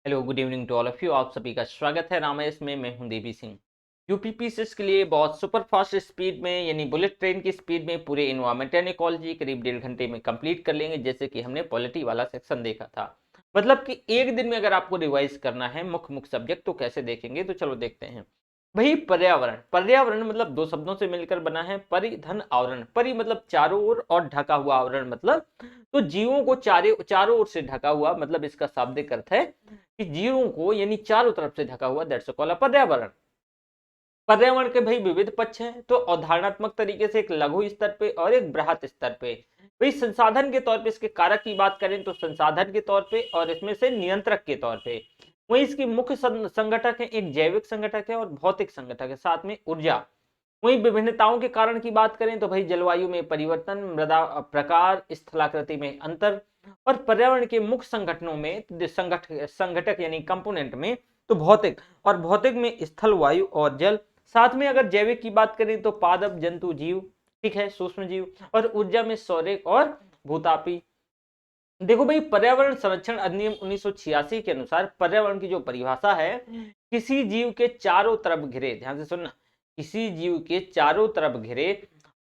Hello, good evening to all of you. आप सभी का स्वागत है रामायस में। मैं हूं देवी सिंह। यूपीपीसीएस के लिए बहुत सुपर फास्ट स्पीड में यानी बुलेट ट्रेन की स्पीड में पूरे इन्वायरमेंट एंड इकोलॉजी करीब 1.5 घंटे में कंप्लीट कर लेंगे, जैसे कि हमने पॉलिटी वाला सेक्शन देखा था। मतलब कि एक दिन में अगर आपको रिवाइज करना है मुख्य मुख्य सब्जेक्ट तो कैसे देखेंगे, तो चलो देखते हैं। भाई पर्यावरण, पर्यावरण मतलब दो शब्दों से मिलकर बना है, परिधन आवरण। परि मतलब चारों ओर और ढका हुआ आवरण मतलब तो जीवों को चारों ओर से ढका हुआ, मतलब इसका शाब्दिक अर्थ है कि जीवों को यानी चारों तरफ से ढका हुआ, दैट्स कॉल्ड पर्यावरण। पर्यावरण के भाई विविध पक्ष हैं, तो अवधारणात्मक तरीके से एक लघु स्तर पे और एक बृहत स्तर पे। भाई संसाधन के तौर पे इसके कारक की बात करें तो संसाधन के तौर पे और इसमें से नियंत्रक के तौर पे। वहीं इसकी मुख्य संगठक है, एक जैविक संगठक है और भौतिक संगठक है, साथ में ऊर्जा। वहीं विभिन्नताओं के कारण की बात करें तो भाई जलवायु में परिवर्तन, मृदा प्रकार, स्थलाकृति में अंतर और पर्यावरण के मुख्य संगठनों में संगठक यानी कंपोनेंट में तो भौतिक, और भौतिक में स्थल, वायु और जल। साथ में अगर जैविक की बात करें तो पादप, जंतु, जीव, ठीक है, सूक्ष्म जीव। और ऊर्जा में सौरिक और भूतापी। देखो भाई, पर्यावरण संरक्षण अधिनियम 1986 के अनुसार पर्यावरण की जो परिभाषा है, किसी जीव के चारों तरफ घिरे, ध्यान से सुनना, किसी जीव के चारों तरफ घिरे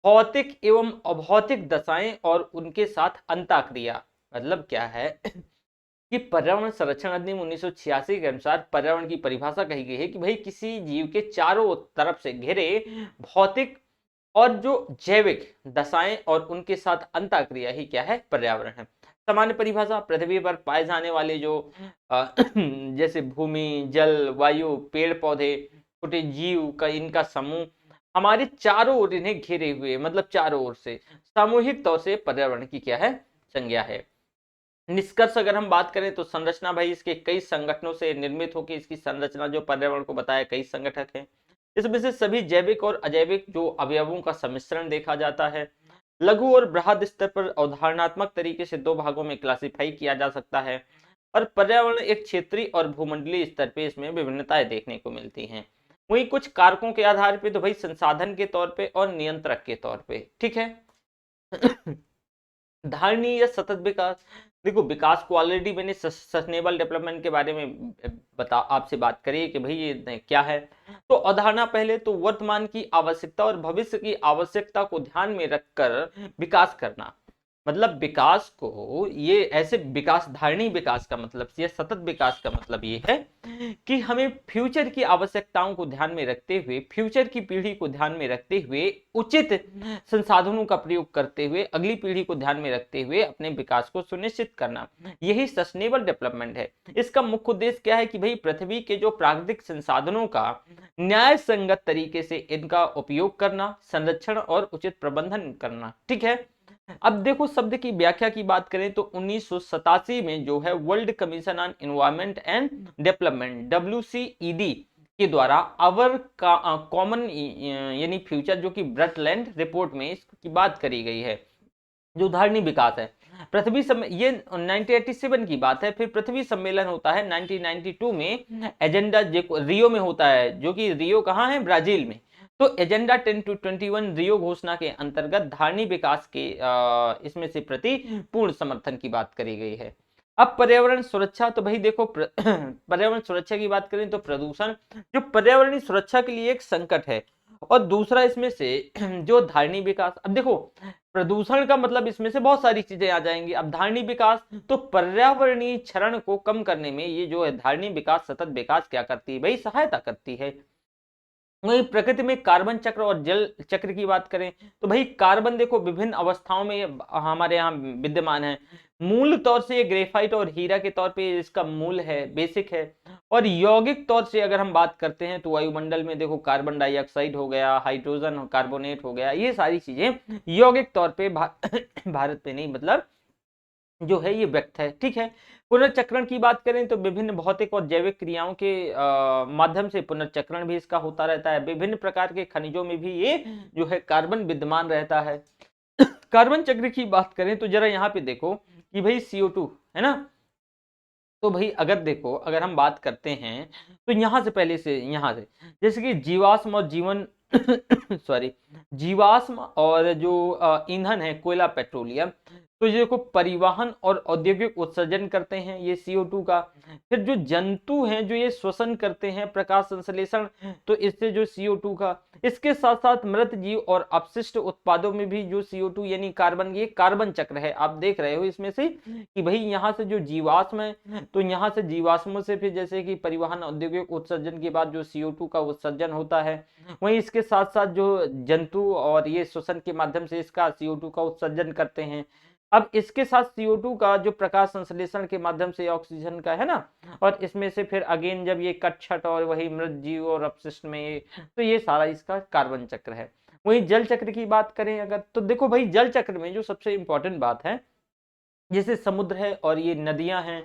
भौतिक एवं अभौतिक दशाएं और उनके साथ अंतःक्रिया। मतलब क्या है कि पर्यावरण संरक्षण अधिनियम 1986 के अनुसार पर्यावरण की परिभाषा कही गई है कि भाई किसी जीव के चारों तरफ से घिरे भौतिक और जो जैविक दशाएं और उनके साथ अंतःक्रिया ही क्या है, पर्यावरण है। सामान्य परिभाषा, पृथ्वी पर पाए जाने वाले जो जैसे भूमि, जल, वायु, पेड़ पौधे, छोटे जीव का इनका समूह हमारे चारों ओर इन्हें घेरे हुए, मतलब चारों ओर से सामूहिक तौर से पर्यावरण की क्या है, संज्ञा है। निष्कर्ष अगर हम बात करें तो संरचना भाई इसके कई संगठनों से निर्मित होकर इसकी संरचना जो पर्यावरण को बताया, कई संगठक हैं। इसमें से सभी जैविक और अजैविक जो अवयवों का सम्मिश्रण देखा जाता है। लघु और बृहद स्तर पर अवधारणात्मक तरीके से दो भागों में क्लासिफाई किया जा सकता है। और पर्यावरण एक क्षेत्रीय और भूमंडलीय स्तर पे इसमें विभिन्नताएं देखने को मिलती हैं। वहीं कुछ कारकों के आधार पे तो भाई संसाधन के तौर पे और नियंत्रक के तौर पे, ठीक है। धारणीय या सतत विकास, देखो विकास को ऑलरेडी मैंने सस्टेनेबल डेवलपमेंट के बारे में बता आपसे बात करी कि भाई ये क्या है। तो अवधारणा पहले तो वर्तमान की आवश्यकता और भविष्य की आवश्यकता को ध्यान में रखकर विकास करना। मतलब विकास को ये ऐसे विकास, धारणीय विकास का मतलब या सतत विकास का मतलब ये है कि हमें फ्यूचर की आवश्यकताओं को ध्यान में रखते हुए, फ्यूचर की पीढ़ी को ध्यान में रखते हुए, उचित संसाधनों का प्रयोग करते हुए, अगली पीढ़ी को ध्यान में रखते हुए अपने विकास को सुनिश्चित करना, यही सस्टेनेबल डेवलपमेंट है। इसका मुख्य उद्देश्य क्या है कि भाई पृथ्वी के जो प्राकृतिक संसाधनों का न्याय संगत तरीके से इनका उपयोग करना, संरक्षण और उचित प्रबंधन करना, ठीक है। अब देखो शब्द की व्याख्या की बात करें तो 1987 में जो है world commission on environment and development, WCED के द्वारा अवर कॉमन यानी फ्यूचर जो कि ब्रटलैंड रिपोर्ट में इसकी बात करी गई है। जो धारणीय विकास है, पृथ्वी ये 1987 की बात है। फिर पृथ्वी सम्मेलन होता है 1992 में, एजेंडा रियो में होता है, जो कि रियो कहाँ है, ब्राजील में। तो एजेंडा 10 to 21 रियो घोषणा के अंतर्गत धारणीय विकास के इसमें से प्रति पूर्ण समर्थन की बात करी गई है। अब पर्यावरण सुरक्षा, तो भाई देखो पर्यावरण सुरक्षा की बात करें तो प्रदूषण जो पर्यावरणीय सुरक्षा के लिए एक संकट है। और दूसरा इसमें से जो धारणीय विकास, अब देखो प्रदूषण का मतलब इसमें से बहुत सारी चीजें आ जाएंगी। अब धारणीय विकास तो पर्यावरणीय क्षरण को कम करने में ये जो है धारणीय विकास, सतत विकास क्या करती है भाई, सहायता करती है। वही प्रकृति में कार्बन चक्र और जल चक्र की बात करें तो भाई कार्बन देखो विभिन्न अवस्थाओं में हमारे यहाँ विद्यमान है। मूल तौर से ये ग्रेफाइट और हीरा के तौर पे इसका मूल है, बेसिक है। और यौगिक तौर से अगर हम बात करते हैं तो वायुमंडल में देखो कार्बन डाइऑक्साइड हो गया, हाइड्रोजन कार्बोनेट हो गया, ये सारी चीजें यौगिक तौर पे भारत पे नहीं, मतलब जो है ये व्यक्त है, ठीक है। पुनर्चक्रण की बात करें तो विभिन्न भौतिक और जैविक क्रियाओं के माध्यम से पुनर्चक्रण भी इसका होता रहता है। विभिन्न प्रकार के खनिजों में भी ये जो है कार्बन विद्यमान रहता है। कार्बन चक्र की बात करें तो जरा यहाँ पे देखो कि भाई CO2 है ना, तो भाई अगर देखो, अगर हम बात करते हैं तो यहां से पहले से यहां से जैसे कि जीवाश्म और जीवन सॉरी, जीवाश्म और जो ईंधन है कोयला, पेट्रोलियम, तो ये देखो परिवहन और औद्योगिक उत्सर्जन करते हैं ये CO2 का। फिर जो जंतु हैं जो ये श्वसन करते हैं प्रकाश संश्लेषण, तो इससे जो CO2 का। इसके साथ साथ मृत जीव और अपशिष्ट उत्पादों में भी जो CO2 यानी कार्बन, ये कार्बन चक्र है। आप देख रहे हो इसमें से कि भाई यहाँ से जो जीवाश्म है, तो यहाँ से जीवाश्मों से फिर जैसे कि परिवहन औद्योगिक उत्सर्जन के बाद जो CO2 का उत्सर्जन होता है, वहीं इसके साथ साथ जो जंतु और ये श्वसन के माध्यम से इसका CO2 का उत्सर्जन करते हैं। अब इसके साथ CO2 का जो प्रकाश संश्लेषण के माध्यम से ऑक्सीजन का है ना, और इसमें से फिर अगेन जब ये कट छट और वही मृत जीव और अपशिष्ट में, तो ये सारा इसका कार्बन चक्र है। वहीं जल चक्र की बात करें अगर, तो देखो भाई जल चक्र में जो सबसे इंपॉर्टेंट बात है, जैसे समुद्र है और ये नदियां हैं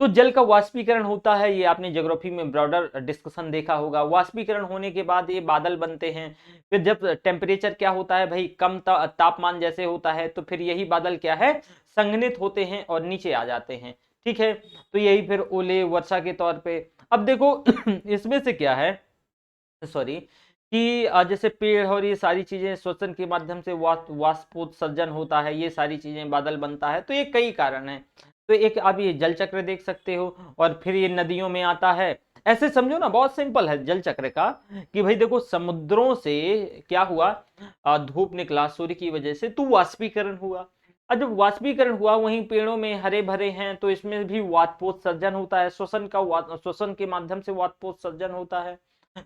तो जल का वाष्पीकरण होता है। ये आपने ज्योग्राफी में ब्रॉडर डिस्कशन देखा होगा। वाष्पीकरण होने के बाद ये बादल बनते हैं। फिर जब टेम्परेचर क्या होता है भाई, कम तापमान जैसे होता है, तो फिर यही बादल क्या है, संघनित होते हैं और नीचे आ जाते हैं। ठीक है, तो यही फिर ओले वर्षा के तौर पे। अब देखो इसमें से क्या है, सॉरी, कि जैसे पेड़ और ये सारी चीजें श्वसन के माध्यम से वाष्पोत्सर्जन होता है, ये सारी चीजें बादल बनता है। तो ये कई कारण हैं। तो एक आप ये जल चक्र देख सकते हो, और फिर ये नदियों में आता है। ऐसे समझो ना, बहुत सिंपल है जल चक्र का, कि भाई देखो समुद्रों से क्या हुआ, धूप निकला सूर्य की वजह से, तो वाष्पीकरण हुआ। और जब वाष्पीकरण हुआ, वहीं पेड़ों में हरे भरे हैं, तो इसमें भी वाष्पोत्सर्जन होता है, श्वसन के माध्यम से वाष्पोत्सर्जन होता है।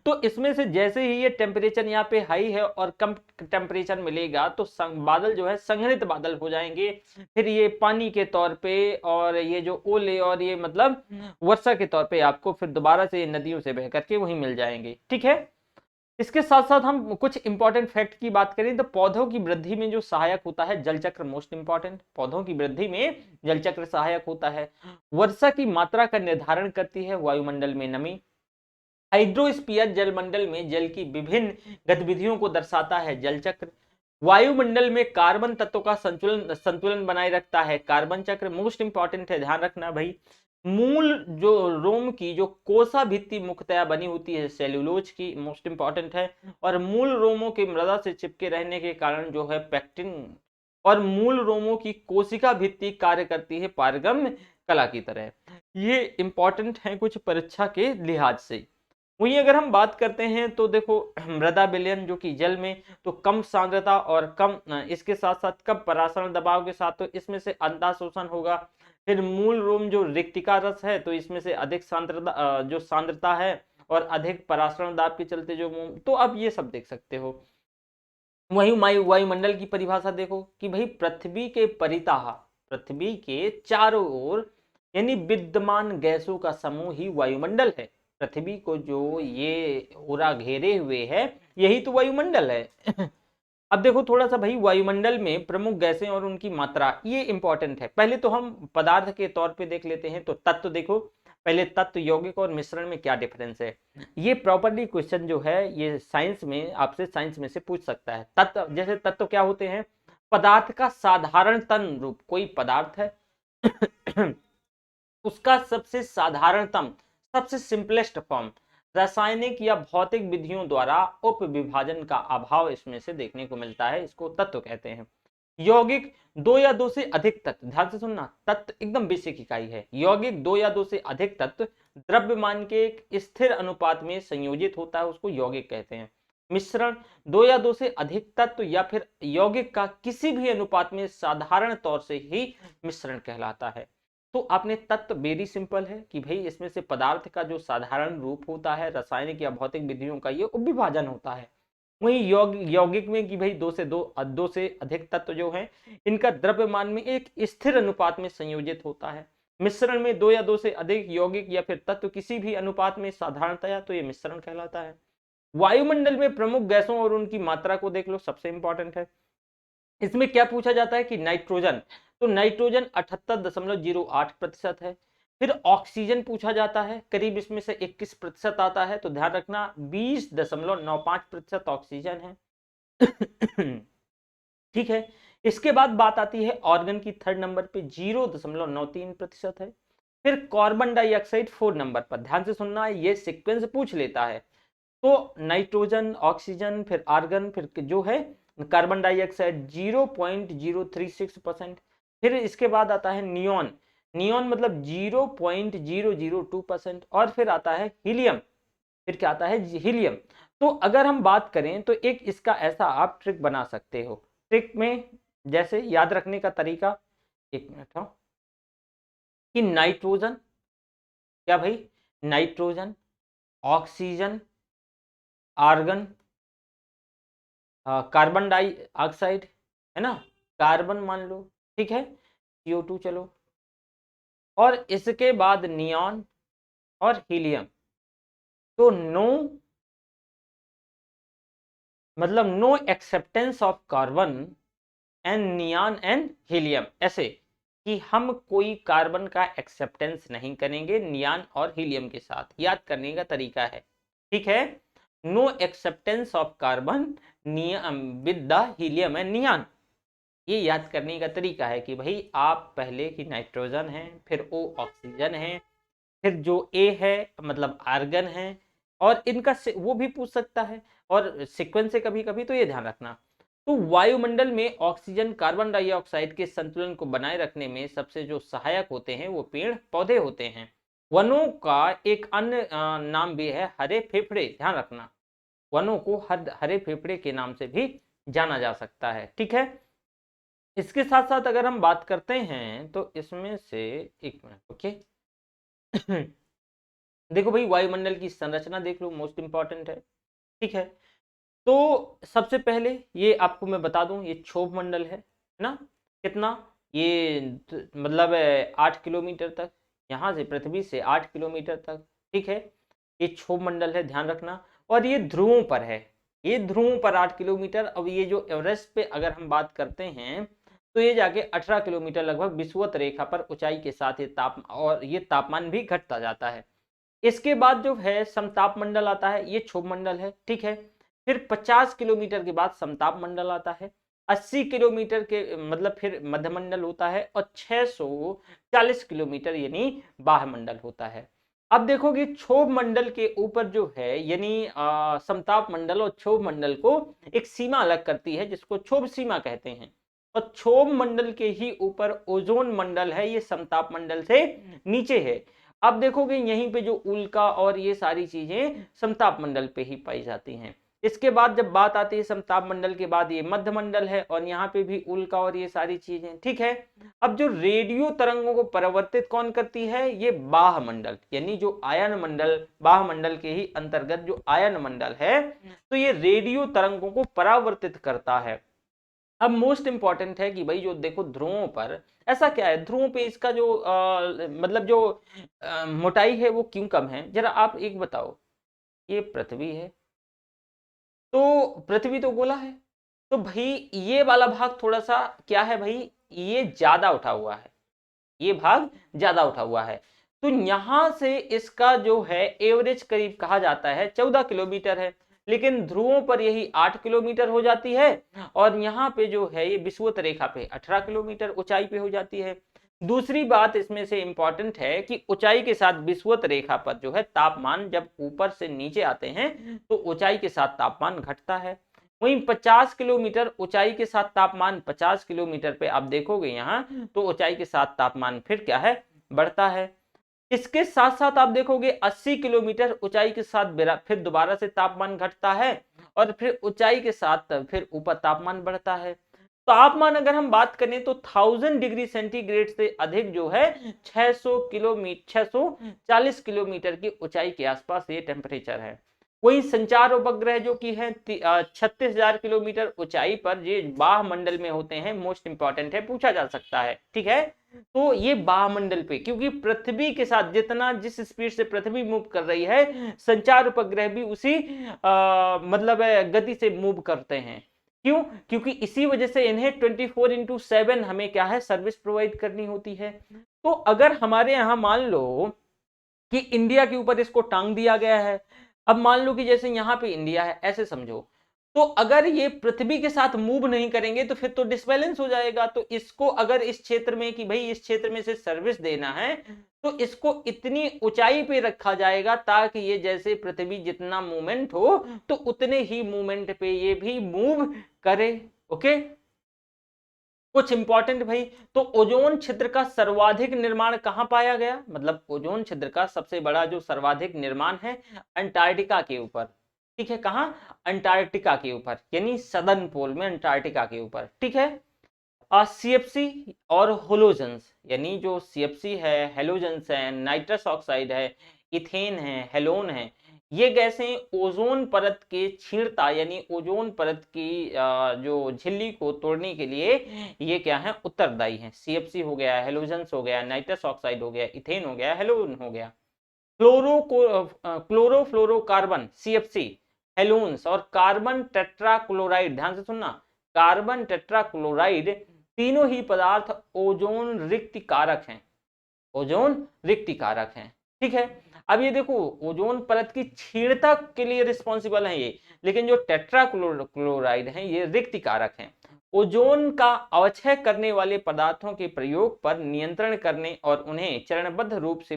तो इसमें से जैसे ही ये टेम्परेचर यहाँ पे हाई है और कम टेम्परेचर मिलेगा, तो बादल जो है संघनित बादल हो जाएंगे। फिर ये पानी के तौर पे, और ये जो ओले और ये मतलब वर्षा के तौर पे आपको फिर दोबारा से ये नदियों से बह करके वहीं मिल जाएंगे। ठीक है, इसके साथ साथ हम कुछ इंपॉर्टेंट फैक्ट की बात करें तो पौधों की वृद्धि में जो सहायक होता है जल चक्र, मोस्ट इंपॉर्टेंट, पौधों की वृद्धि में जल चक्र सहायक होता है। वर्षा की मात्रा का निर्धारण करती है वायुमंडल में नमी। हाइड्रोस्फीयर जलमंडल में जल की विभिन्न गतिविधियों को दर्शाता है जल चक्र। वायुमंडल में कार्बन तत्वों का संतुलन बनाए रखता है कार्बन चक्र। मोस्ट इंपॉर्टेंट है, ध्यान रखना भाई। मूल जो रोम की जो कोसा भित्ति मुख्यतया बनी होती है सेल्यूलोज की, मोस्ट इंपॉर्टेंट है। और मूल रोमों के मृदा से चिपके रहने के कारण जो है पैक्टिन, और मूल रोमों की कोशिका भित्ति कार्य करती है पारगम्य कला की तरह। ये इंपॉर्टेंट है कुछ परीक्षा के लिहाज से। वहीं अगर हम बात करते हैं तो देखो मृदा विलयन जो कि जल में, तो कम सांद्रता और कम, इसके साथ साथ कम परासरण दबाव के साथ, तो इसमें से अंतःशोषण होगा। फिर मूल रोम जो रिक्तिका रस है, तो इसमें से अधिक सांद्रता जो सांद्रता है, और अधिक परासरण दाब के चलते जो तो अब ये सब देख सकते हो। वहीं वायुमंडल की परिभाषा देखो कि भाई पृथ्वी के परितः, पृथ्वी के चारों ओर यानी विद्यमान गैसों का समूह ही वायुमंडल है। पृथ्वी को जो ये पूरा घेरे हुए है, यही तो वायुमंडल है। अब देखो थोड़ा सा भाई, वायुमंडल में प्रमुख गैसें और उनकी मात्रा, ये इंपॉर्टेंट है। पहले तो हम पदार्थ के तौर पे देख लेते हैं। तो तत्व देखो, पहले तत्व, यौगिक और मिश्रण में क्या डिफरेंस है। ये प्रॉपर्ली क्वेश्चन जो है ये साइंस में आपसे, साइंस में से पूछ सकता है। तत्व, जैसे तत्व क्या होते हैं, पदार्थ का साधारण तन रूप। कोई पदार्थ है उसका सबसे साधारणतम, सबसे सिंपलेस्ट फॉर्म, रासायनिक या भौतिक विधियों द्वारा उपविभाजन का अभाव इसमें से देखने को मिलता है, इसको तत्व कहते हैं। यौगिक, दो या दो से अधिक तत्व, ध्यान से सुनना, तत्व एकदम बेसिक इकाई है। यौगिक दो या दो से अधिक तत्व द्रव्यमान के एक स्थिर अनुपात में संयोजित होता है, उसको यौगिक कहते हैं। मिश्रण, दो या दो से अधिक तत्व या फिर यौगिक का किसी भी अनुपात में साधारण तौर से ही मिश्रण कहलाता है। तो आपने तत्व वेरी सिंपल है कि भाई इसमें से पदार्थ का जो साधारण रूप होता है, रासायनिक या भौतिक विधियों का ये उपविभाजन होता है। वहीं यौगिक में कि भाई दो से अधिक तत्व जो हैं, इनका द्रव्यमान में एक स्थिर अनुपात में संयोजित होता है। मिश्रण में दो या दो से अधिक यौगिक या फिर तत्व किसी भी अनुपात में साधारणतया, तो ये मिश्रण कहलाता है। वायुमंडल में प्रमुख गैसों और उनकी मात्रा को देख लो, सबसे इंपॉर्टेंट है। इसमें क्या पूछा जाता है कि नाइट्रोजन, तो नाइट्रोजन 78.08% है। फिर ऑक्सीजन पूछा जाता है, करीब इसमें से 21% आता है, तो ध्यान रखना 20.95% ऑक्सीजन है। ठीक है, इसके बाद बात आती है ऑर्गन की, थर्ड नंबर पे 0.93% है। फिर कार्बन डाइऑक्साइड 4 नंबर पर, ध्यान से सुनना, ये सीक्वेंस पूछ लेता है। तो नाइट्रोजन, ऑक्सीजन, फिर आर्गन, फिर जो है कार्बन डाइऑक्साइड 0.036%। फिर इसके बाद आता है नियॉन, नियॉन मतलब 0.002%। और फिर आता है हीलियम, फिर क्या आता है हीलियम। तो अगर हम बात करें तो एक इसका ऐसा आप ट्रिक बना सकते हो, ट्रिक में जैसे याद रखने का तरीका, एक मिनट हो, कि नाइट्रोजन, क्या भाई, nitrogen, oxygen, argon, carbon dioxide, है ना, कार्बन मान लो, ठीक है, CO2 चलो, और इसके बाद नियॉन और हीलियम। तो नो मतलब no acceptance of carbon and neon and helium, ऐसे कि हम कोई कार्बन का एक्सेप्टेंस नहीं करेंगे नियॉन और हीलियम के साथ। याद करने का तरीका है, ठीक है, no acceptance of carbon with the helium and neon. ये याद करने का तरीका है कि भाई आप पहले की नाइट्रोजन है, फिर O ऑक्सीजन है, फिर जो A है मतलब आर्गन है, और इनका वो भी पूछ सकता है, और सीक्वेंस से कभी कभी, तो ये ध्यान रखना। तो वायुमंडल में ऑक्सीजन कार्बन डाइऑक्साइड के संतुलन को बनाए रखने में सबसे जो सहायक होते हैं वो पेड़ पौधे होते हैं। वनों का एक अन्य नाम भी है हरे फेफड़े, ध्यान रखना, वनों को हरे फेफड़े के नाम से भी जाना जा सकता है, ठीक है। इसके साथ साथ अगर हम बात करते हैं तो इसमें से, एक मिनट, ओके, देखो भाई वायुमंडल की संरचना देख लो, मोस्ट इंपॉर्टेंट है, ठीक है। तो सबसे पहले ये आपको मैं बता दूं, ये क्षोभ मंडल है ना, कितना, ये मतलब 8 किलोमीटर तक, यहाँ से पृथ्वी से 8 किलोमीटर तक, ठीक है, ये क्षोभ मंडल है, ध्यान रखना। और ये ध्रुवों पर है, ये ध्रुवों पर 8 किलोमीटर। अब ये जो एवरेस्ट पे अगर हम बात करते हैं तो ये जाके 18 किलोमीटर लगभग विषुवत रेखा पर ऊंचाई के साथ ये तापमान भी घटता जाता है। इसके बाद जो है समताप मंडल आता है, ये क्षोभ मंडल है, ठीक है। फिर 50 किलोमीटर के बाद समताप मंडल आता है, 80 किलोमीटर के मतलब फिर मध्यमंडल होता है, और 640 किलोमीटर यानी बाह्य मंडल होता है। अब देखोगे क्षोभ मंडल के ऊपर जो है यानी समताप मंडल और क्षोभ मंडल को एक सीमा अलग करती है जिसको क्षोभ सीमा कहते हैं, और क्षोभ मंडल के ही ऊपर ओजोन मंडल है, ये समताप मंडल से नीचे है। अब देखोगे यहीं पे जो उल्का और ये सारी चीजें समताप मंडल पे ही पाई जाती हैं। इसके बाद जब बात आती है समताप मंडल के बाद ये मध्य मंडल है, और यहाँ पे भी उल्का और ये सारी चीजें, ठीक है। अब जो रेडियो तरंगों को परावर्तित कौन करती है, ये बाह्य मंडल, यानी जो आयन मंडल, बाह्य मंडल के ही अंतर्गत जो आयन मंडल है, तो ये रेडियो तरंगों को परावर्तित करता है। अब मोस्ट इंपॉर्टेंट है कि भाई जो देखो ध्रुवों पर ऐसा क्या है, ध्रुवों पे इसका जो मतलब जो मोटाई है वो क्यों कम है, जरा आप एक बताओ। ये पृथ्वी है, तो पृथ्वी तो गोला है, तो भाई ये वाला भाग थोड़ा सा क्या है भाई, ये ज्यादा उठा हुआ है, ये भाग ज्यादा उठा हुआ है। तो यहां से इसका जो है एवरेज करीब कहा जाता है 14 किलोमीटर है, लेकिन ध्रुवों पर यही 8 किलोमीटर हो जाती है, और यहाँ पे जो है ये विषुवत रेखा पे 18 किलोमीटर ऊंचाई पे हो जाती है। दूसरी बात इसमें से इंपॉर्टेंट है कि ऊंचाई के साथ विषुवत रेखा पर जो है तापमान जब ऊपर से नीचे आते हैं तो ऊंचाई के साथ तापमान घटता है। वहीं 50 किलोमीटर ऊंचाई के साथ तापमान, 50 किलोमीटर पे आप देखोगे यहाँ तो ऊंचाई के साथ तापमान फिर क्या है, बढ़ता है। इसके साथ साथ आप देखोगे 80 किलोमीटर ऊंचाई के साथ फिर दोबारा से तापमान घटता है, और फिर ऊंचाई के साथ फिर ऊपर तापमान बढ़ता है। तापमान अगर हम बात करें तो 1000 डिग्री सेंटीग्रेड से अधिक जो है 640 किलोमीटर की ऊंचाई के आसपास ये टेम्परेचर है। वही संचार उपग्रह जो कि है 36,000 किलोमीटर ऊंचाई पर ये बाह्य मंडल में होते हैं, मोस्ट इंपॉर्टेंट है, पूछा जा सकता है, ठीक है। तो ये बाह्य मंडल पे, क्योंकि पृथ्वी के साथ जिस स्पीड से पृथ्वी मूव कर रही है संचार उपग्रह भी उसी मतलब गति से मूव करते हैं। क्यों, क्योंकि इसी वजह से इन्हें 24/7 हमें क्या है, सर्विस प्रोवाइड करनी होती है। तो अगर हमारे यहाँ मान लो कि इंडिया के ऊपर इसको टांग दिया गया है, अब मान लो कि जैसे यहाँ पे इंडिया है, ऐसे समझो, तो अगर ये पृथ्वी के साथ मूव नहीं करेंगे तो फिर तो डिसबैलेंस हो जाएगा। तो इसको अगर इस क्षेत्र में कि भाई इस क्षेत्र में से सर्विस देना है तो इसको इतनी ऊंचाई पे रखा जाएगा ताकि ये जैसे पृथ्वी जितना मूवमेंट हो तो उतने ही मूवमेंट पे ये भी मूव करे। ओके, कुछ इंपॉर्टेंट भाई, तो ओजोन छिद्र का सर्वाधिक निर्माण कहां पाया गया, मतलब ओजोन छिद्र का सबसे बड़ा जो सर्वाधिक निर्माण है अंटार्कटिका के ऊपर। ठीक है, कहां? अंटार्कटिका के ऊपर, यानी सदर्न पोल में अंटार्कटिका के ऊपर। ठीक है, सीएफसी और होलोजेंस, यानी जो सीएफसी है, हेलोजेंस है, नाइट्रस ऑक्साइड है, इथेन है, हेलोन है, ये गैसें ओजोन परत के छीणता यानी ओजोन परत की जो झिल्ली को तोड़ने के लिए ये क्या है, उत्तरदायी हैं। सीएफसी हो गया, हेलोजेंस हो गया, नाइट्रस ऑक्साइड हो गया, इथेन हो गया, हेलोन हो गया। क्लोरोफ्लोरोकार्बन सीएफसी, हेलोन्स और कार्बन टेट्राक्लोराइड, ध्यान से सुनना, कार्बन टेट्राक्लोराइड तीनों ही पदार्थ ओजोन रिक्ति कारक हैं, ओजोन रिक्ति कारक हैं। ठीक है, अब ये देखो ओजोन परत की क्षीणता के लिए रिस्पॉन्सिबल है ये, लेकिन जो टेट्राक्लोराइड हैं ये रिक्ति कारक हैं। ओजोन का अवक्षय करने वाले पदार्थों के प्रयोग पर नियंत्रण करने और उन्हें चरणबद्ध रूप से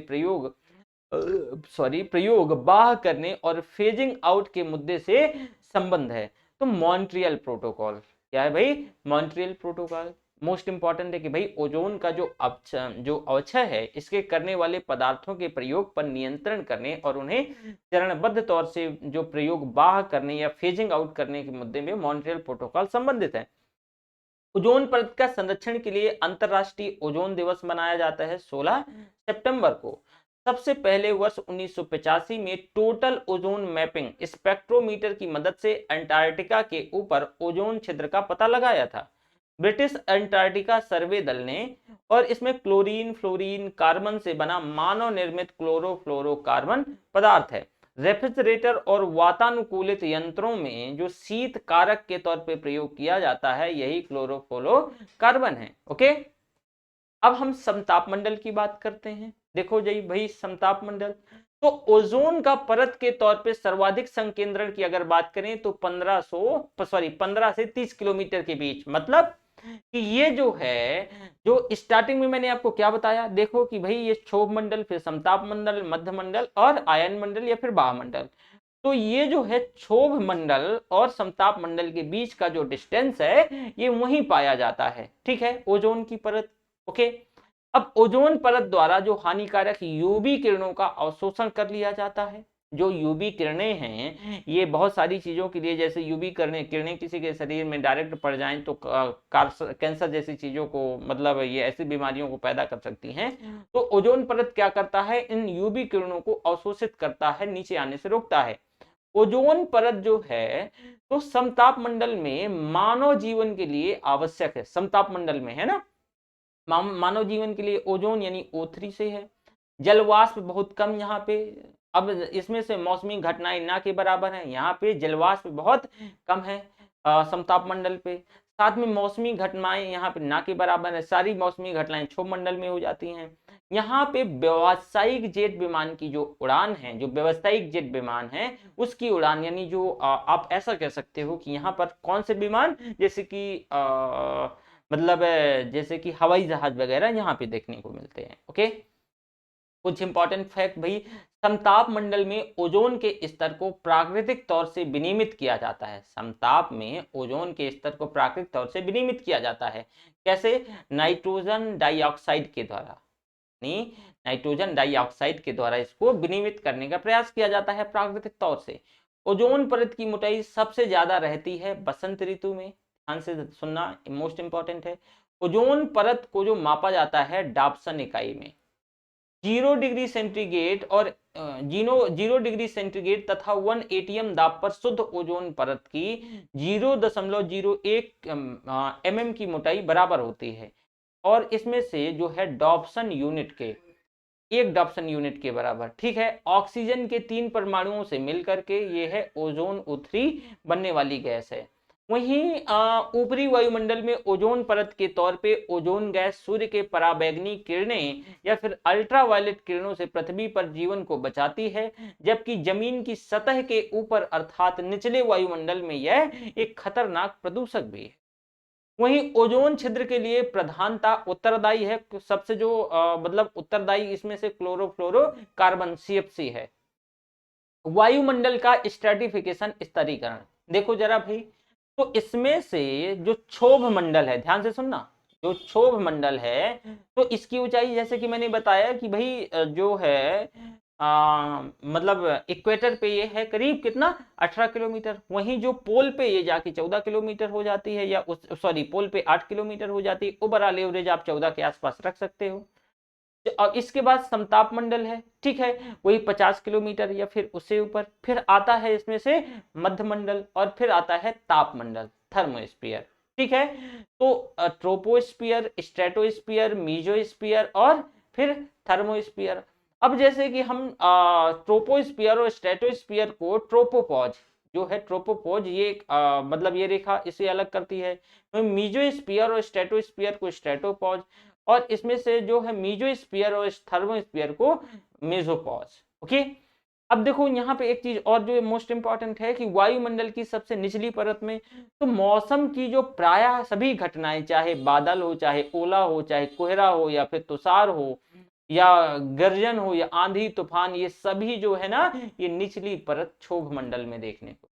प्रयोग बाह करने और फेजिंग आउट के मुद्दे से संबंध है। तो मॉन्ट्रियल प्रोटोकॉल क्या है भाई? मॉन्ट्रियल प्रोटोकॉल मोस्ट इंपॉर्टेंट है कि भाई ओजोन का जो अवक्षय है इसके करने वाले पदार्थों के प्रयोग पर नियंत्रण करने और उन्हें चरणबद्ध तौर से जो प्रयोग बाह करने या फेजिंग आउट करने के मुद्दे में मॉन्ट्रियल प्रोटोकॉल संबंधित है। ओजोन परत का संरक्षण के लिए अंतरराष्ट्रीय ओजोन दिवस मनाया जाता है 16 सितंबर को। सबसे पहले वर्ष 1985 में टोटल ओजोन मैपिंग स्पेक्ट्रोमीटर की मदद से अंटार्कटिका के ऊपर ओजोन छिद्र का पता लगाया था। ब्रिटिश अंटार्कटिका सर्वे दल ने, और इसमें क्लोरीन, फ्लोरीन, कार्बन से बना मानव निर्मित क्लोरोफ्लोरोकार्बन पदार्थ है। रेफ्रिजरेटर और वातानुकूलित यंत्रों में जो शीत कारक के तौर पे प्रयोग किया जाता है यही क्लोरोफ्लोरोकार्बन है। ओके, अब हम समताप मंडल की बात करते हैं। देखो जी भाई, समताप मंडल तो ओजोन का परत के तौर पे सर्वाधिक संकेंद्रण की अगर बात करें तो 15 से 30 किलोमीटर के बीच, मतलब कि ये जो है, जो स्टार्टिंग में मैंने आपको क्या बताया, देखो कि भाई ये क्षोभ मंडल, फिर समताप मंडल, मध्य मंडल और आयन मंडल या फिर बाह मंडल। तो ये जो है क्षोभ मंडल और समताप मंडल के बीच का जो डिस्टेंस है ये वहीं पाया जाता है। ठीक है, ओजोन की परत। ओके, अब ओजोन परत द्वारा जो हानिकारक यूवी किरणों का अवशोषण कर लिया जाता है। जो यूवी किरणें हैं ये बहुत सारी चीजों के लिए, जैसे यूवी किरणें किसी के शरीर में डायरेक्ट पड़ जाएं तो कैंसर जैसी चीजों को, मतलब ये ऐसी बीमारियों को पैदा कर सकती हैं। तो ओजोन परत क्या करता है, इन यूवी किरणों को अवशोषित करता है, नीचे आने से रोकता है। ओजोन परत जो है तो समताप मंडल में मानव जीवन के लिए आवश्यक है, समताप मंडल में है ना, मानव जीवन के लिए ओजोन यानी O3 से है। जलवाष्प बहुत कम यहाँ पे, अब इसमें से मौसमी घटनाएं ना के बराबर हैं, यहाँ पे जलवाष्प बहुत कम है समताप मंडल पे। साथ में मौसमी घटनाएं यहाँ पे ना के बराबर है, सारी मौसमी घटनाएं क्षोभ मंडल में हो जाती हैं। यहाँ पे व्यावसायिक जेट विमान की जो उड़ान है, जो व्यावसायिक जेट विमान है उसकी उड़ान, यानी जो आप ऐसा कह सकते हो कि यहाँ पर कौन से विमान, जैसे कि मतलब जैसे कि हवाई जहाज वगैरह यहाँ पे देखने को मिलते हैं। ओके, कुछ इंपॉर्टेंट फैक्ट भाई, समताप मंडल में ओजोन के स्तर को प्राकृतिक तौर से विनियमित किया जाता है। समताप में ओजोन के स्तर को प्राकृतिक तौर से विनियमित किया जाता है। कैसे? नाइट्रोजन डाइऑक्साइड के द्वारा, नाइट्रोजन डाइऑक्साइड के द्वारा इसको विनियमित करने का प्रयास किया जाता है प्राकृतिक तौर से। ओजोन परत की मोटाई सबसे ज्यादा रहती है बसंत ऋतु में, ध्यान से सुनना, मोस्ट इंपॉर्टेंट है। ओजोन परत को जो मापा जाता है डॉप्सन इकाई में, 0 डिग्री सेंटीग्रेड और 0 डिग्री सेंटीग्रेड तथा 1 एटीएम दाब पर शुद्ध ओजोन परत की 0.01 mm की मोटाई बराबर होती है, और इसमें से जो है डॉप्सन यूनिट के, 1 डॉप्सन यूनिट के बराबर। ठीक है, ऑक्सीजन के 3 परमाणुओं से मिलकर के ये है ओजोन O3 बनने वाली गैस है। वहीं ऊपरी वायुमंडल में ओजोन परत के तौर पे ओजोन गैस सूर्य के पराबैंगनी किरणें या फिर अल्ट्रावायलेट किरणों से पृथ्वी पर जीवन को बचाती है, जबकि जमीन की सतह के ऊपर अर्थात निचले वायुमंडल में यह एक खतरनाक प्रदूषक भी है। वहीं ओजोन छिद्र के लिए प्रधानता उत्तरदायी है, सबसे जो मतलब उत्तरदायी इसमें से क्लोरोफ्लोरो कार्बन CFC है। वायुमंडल का स्ट्रेटिफिकेशन स्तरीकरण देखो जरा भाई, तो इसमें से जो क्षोभ मंडल है, ध्यान से सुनना, जो क्षोभ मंडल है तो इसकी ऊंचाई जैसे कि मैंने बताया कि भाई जो है मतलब इक्वेटर पे ये है करीब कितना 18 किलोमीटर, वहीं जो पोल पे ये जाके 14 किलोमीटर हो जाती है, या सॉरी पोल पे 8 किलोमीटर हो जाती है। ओवरऑल एवरेज आप 14 के आसपास रख सकते हो। और इसके बाद समताप मंडल है, ठीक है, वही 50 किलोमीटर या फिर उससे ऊपर। फिर आता है इसमें से मध्य मंडल और फिर आता है ताप मंडल, थर्मोस्फीयर, ठीक है। तो ट्रोपोस्फीयर, स्ट्रेटोस्फीयर, मीजोस्फीयर और फिर थर्मोस्फीयर। अब जैसे कि हम ट्रोपोस्फीयर और स्ट्रेटोस्फीयर को ट्रोपोपॉज जो है, ट्रोपोपॉज ये मतलब ये रेखा इसे अलग करती है। मीजोस्फीयर और स्ट्रेटोस्फीयर को स्ट्रेटोपॉज, और इसमें से जो है मीजोस्फीयर और थर्मोस्फीयर को मेसोपॉज। ओके, अब देखो यहाँ पे एक चीज और जो मोस्ट इंपॉर्टेंट है कि वायुमंडल की सबसे निचली परत में तो मौसम की जो प्रायः सभी घटनाएं, चाहे बादल हो, चाहे ओला हो, चाहे कोहरा हो, या फिर तुषार हो, या गर्जन हो, या आंधी तूफान, ये सभी जो है ना ये निचली परत क्षोभ मंडल में देखने को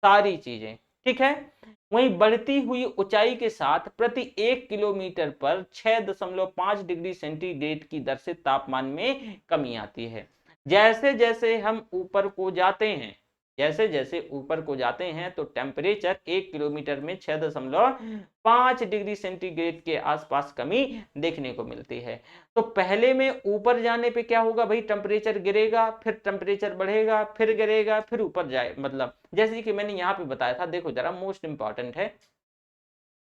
सारी चीजें, ठीक है। वहीं बढ़ती हुई ऊंचाई के साथ प्रति 1 किलोमीटर पर 6.5 डिग्री सेंटीग्रेड की दर से तापमान में कमी आती है। जैसे जैसे हम ऊपर को जाते हैं, जैसे जैसे ऊपर को जाते हैं तो टेम्परेचर 1 किलोमीटर में 6.5 डिग्री सेंटीग्रेड के आसपास कमी देखने को मिलती है। तो पहले में ऊपर जाने पे क्या होगा भाई, टेम्परेचर गिरेगा, फिर टेम्परेचर बढ़ेगा, फिर गिरेगा, फिर ऊपर जाए, मतलब जैसे कि मैंने यहाँ पे बताया था। देखो जरा मोस्ट इंपॉर्टेंट है,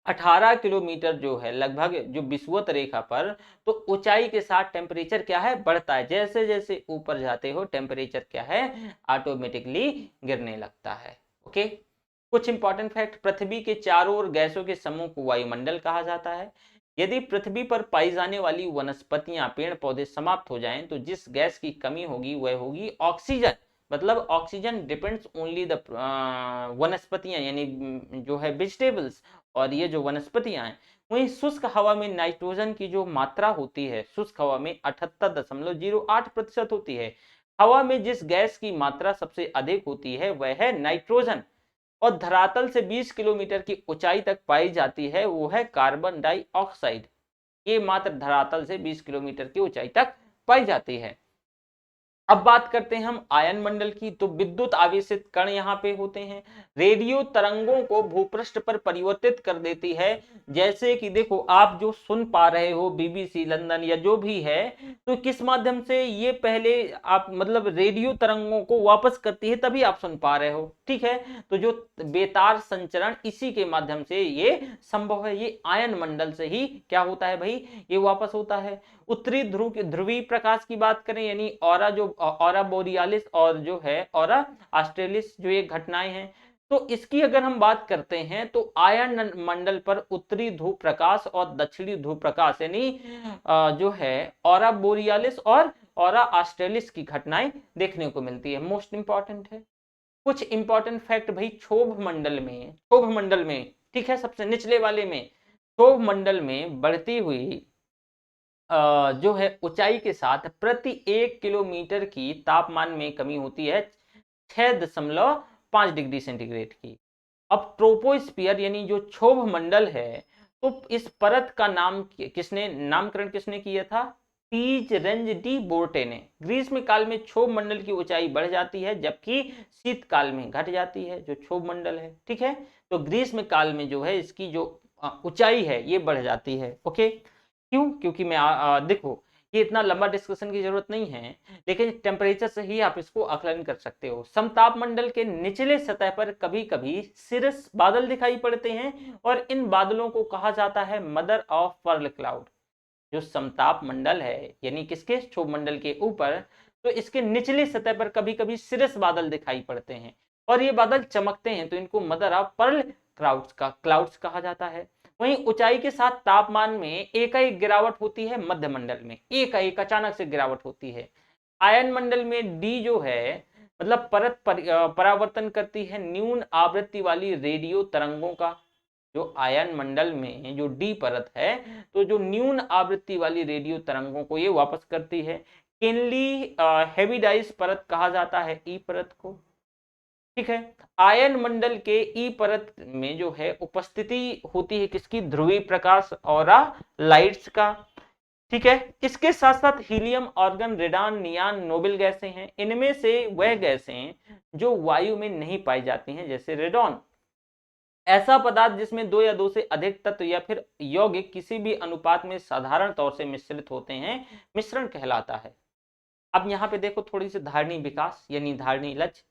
18 किलोमीटर जो है लगभग जो विषुवत रेखा पर, तो ऊंचाई के साथ टेम्परेचर क्या है, बढ़ता है। जैसे जैसे ऊपर जाते हो टेम्परेचर क्या है, ऑटोमेटिकली गिरने लगता है। ओके, कुछ इंपॉर्टेंट फैक्ट, पृथ्वी के चारों ओर गैसों के समूह को वायुमंडल कहा जाता है। यदि पृथ्वी पर पाई जाने वाली वनस्पतियां, पेड़ पौधे समाप्त हो जाएं तो जिस गैस की कमी होगी वह होगी ऑक्सीजन। मतलब ऑक्सीजन डिपेंड्स ओनली द वनस्पतियां, यानी जो है वेजिटेबल्स, और ये जो वनस्पतियां हैं। वहीं शुष्क हवा में नाइट्रोजन की जो मात्रा होती है, शुष्क हवा में 78.08% होती है। हवा में जिस गैस की मात्रा सबसे अधिक होती है वह है नाइट्रोजन, और धरातल से 20 किलोमीटर की ऊंचाई तक पाई जाती है वो है कार्बन डाइऑक्साइड। ये मात्र धरातल से 20 किलोमीटर की ऊंचाई तक पाई जाती है। अब बात करते हैं हम आयन मंडल की, तो विद्युत आवेशित कण यहाँ पे होते हैं। रेडियो तरंगों को भूपृष्ठ पर परिवर्तित कर देती है। जैसे कि देखो आप जो सुन पा रहे हो BBC लंदन या जो भी है, तो किस माध्यम से ये पहले आप मतलब रेडियो तरंगों को वापस करती है, तभी आप सुन पा रहे हो, ठीक है। तो जो बेतार संचरण इसी के माध्यम से ये संभव है। ये आयन मंडल से ही क्या होता है भाई, ये वापस होता है। उत्तरी ध्रुव की ध्रुवीय प्रकाश की बात करें, यानी ऑरा, जो ऑरा बोरियालिस और जो है ऑरा ऑस्ट्रेलिस, जो ये घटनाएं हैं, तो इसकी अगर हम बात करते हैं तो आयन मंडल पर उत्तरी ध्रुव प्रकाश और दक्षिणी ध्रुव प्रकाश, यानी जो है ऑरा बोरियालिस और ऑरा ऑस्ट्रेलिस की घटनाएं देखने को मिलती है। मोस्ट इंपॉर्टेंट है। कुछ इंपॉर्टेंट फैक्ट भाई, क्षोभ मंडल में, क्षोभ मंडल में, ठीक है, सबसे निचले वाले में, क्षोभ मंडल में बढ़ती हुई जो है ऊंचाई के साथ प्रति 1 किलोमीटर की तापमान में कमी होती है 6.5 डिग्री सेंटीग्रेड की। अब ट्रोपोस्फियर यानी जो क्षोभ मंडल है, तो इस परत का नामकरण किसने किया था, टीजरेंज डी बोर्टे ने। ग्रीष्म काल में क्षोभ मंडल की ऊंचाई बढ़ जाती है, जबकि शीतकाल में घट जाती है जो क्षोभ मंडल है, ठीक है। तो ग्रीष्म काल में जो है इसकी जो ऊंचाई है ये बढ़ जाती है। ओके, क्यों, क्योंकि मैं देखो ये इतना लंबा डिस्कशन की जरूरत नहीं है, लेकिन टेम्परेचर से ही आप इसको आकलन कर सकते हो। समताप मंडल के निचले सतह पर कभी कभी सिरस बादल दिखाई पड़ते हैं, और इन बादलों को कहा जाता है मदर ऑफ पर्ल क्लाउड। जो समताप मंडल है यानी किसके, क्षोभ मंडल के ऊपर, तो इसके निचले सतह पर कभी कभी सिरस बादल दिखाई पड़ते हैं, और ये बादल चमकते हैं, तो इनको मदर ऑफ पर्ल क्लाउड्स कहा जाता है। वहीं ऊंचाई के साथ तापमान में एकाएक गिरावट होती है, मध्य मंडल में एकाएक अचानक से गिरावट होती है। आयन मंडल में डी जो है मतलब परावर्तन करती है न्यून आवृत्ति वाली रेडियो तरंगों का। जो आयन मंडल में जो डी परत है तो जो न्यून आवृत्ति वाली रेडियो तरंगों को ये वापस करती है। किनली हेविडाइस परत कहा जाता है ई परत को। ठीक है, आयन मंडल के ई परत में जो है उपस्थिति होती है किसकी, ध्रुवीय प्रकाश और लाइट्स का। ठीक है, इसके साथ साथ हीलियम, आर्गन, रेडान, नियान, नोबेल गैसें हैं। इनमें से वह गैसें जो वायु में नहीं पाई जाती हैं, जैसे रेडॉन। ऐसा पदार्थ जिसमें दो या दो से अधिक तत्व या फिर यौगिक किसी भी अनुपात में साधारण तौर से मिश्रित होते हैं, मिश्रण कहलाता है। अब यहाँ पे देखो थोड़ी सी धारणी विकास यानी धारणी लक्ष्य।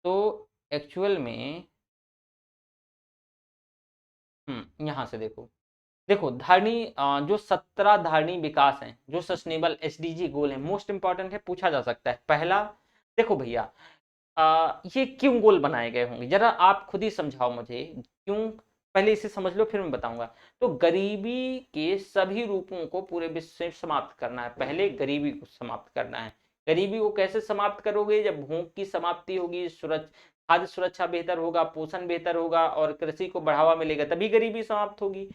तो एक्चुअल में यहां से देखो धारणी जो 17 धारणी विकास हैं, जो सस्टेनेबल एसडीजी गोल है, मोस्ट इंपॉर्टेंट है, पूछा जा सकता है। पहला देखो भैया ये क्यों गोल बनाए गए होंगे, जरा आप खुद ही समझाओ मुझे क्यों, पहले इसे समझ लो फिर मैं बताऊंगा। तो गरीबी के सभी रूपों को पूरे विश्व से समाप्त करना है, पहले गरीबी को समाप्त करना है। गरीबी को कैसे समाप्त करोगे, जब भूख की समाप्ति होगी, खाद्य सुरक्षा बेहतर होगा, पोषण बेहतर होगा और कृषि को बढ़ावा मिलेगा, तभी गरीबी समाप्त होगी।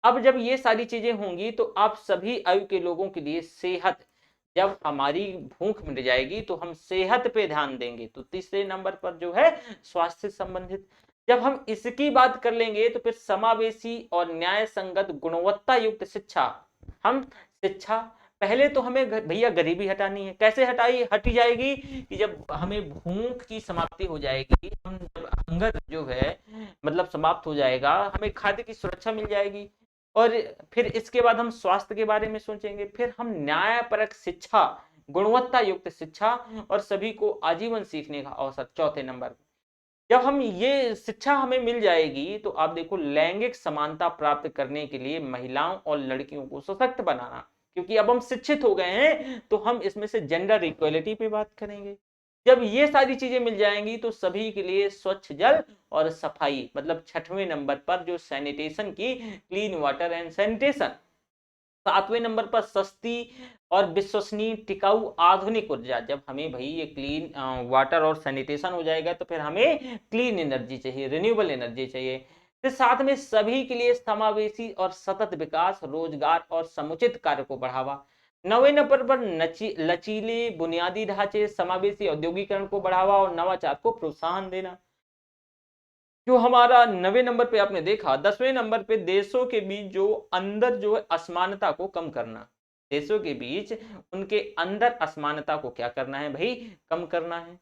अब जब ये सारी चीजें होंगी तो आप सभी आयु के लोगों के लिए सेहत, जब हमारी भूख मिट जाएगी तो हम सेहत पे ध्यान देंगे। तो तीसरे नंबर पर जो है स्वास्थ्य से संबंधित, जब हम इसकी बात कर लेंगे तो फिर समावेशी और न्याय संगत गुणवत्ता युक्त शिक्षा। हम शिक्षा पहले तो हमें भैया गरीबी हटानी है, कैसे हटी जाएगी कि जब हमें भूख की समाप्ति हो जाएगी, हम जब हंगर जो है मतलब समाप्त हो जाएगा, हमें खाद्य की सुरक्षा मिल जाएगी। और फिर इसके बाद हम स्वास्थ्य के बारे में सोचेंगे, फिर हम न्यायपरक शिक्षा, गुणवत्ता युक्त शिक्षा और सभी को आजीवन सीखने का अवसर चौथे नंबर। जब हम ये शिक्षा हमें मिल जाएगी तो आप देखो लैंगिक समानता प्राप्त करने के लिए महिलाओं और लड़कियों को सशक्त बनाना, क्योंकि अब हम शिक्षित हो गए हैं तो हम इसमें से जेंडर इक्वलिटी पे बात करेंगे। जब ये सारी चीजें मिल जाएंगी तो सभी के लिए स्वच्छ जल और सफाई, मतलब छठवें नंबर पर जो सैनिटेशन की, क्लीन वाटर एंड सैनिटेशन। सातवें नंबर पर सस्ती और विश्वसनीय टिकाऊ आधुनिक ऊर्जा। जब हमें भाई ये क्लीन वाटर और सैनिटेशन हो जाएगा तो फिर हमें क्लीन एनर्जी चाहिए, रिन्यूएबल एनर्जी चाहिए। फिर साथ में सभी के लिए समावेशी और सतत विकास, रोजगार और समुचित कार्य को बढ़ावा। नौवें नंबर पर लचीले बुनियादी ढांचे, समावेशी औद्योगिकरण को बढ़ावा और नवाचार को प्रोत्साहन देना। जो हमारा 9वें नंबर पे आपने देखा। 10वें नंबर पे देशों के बीच जो अंदर जो है असमानता को कम करना, देशों के बीच उनके अंदर असमानता को क्या करना है भाई, कम करना है।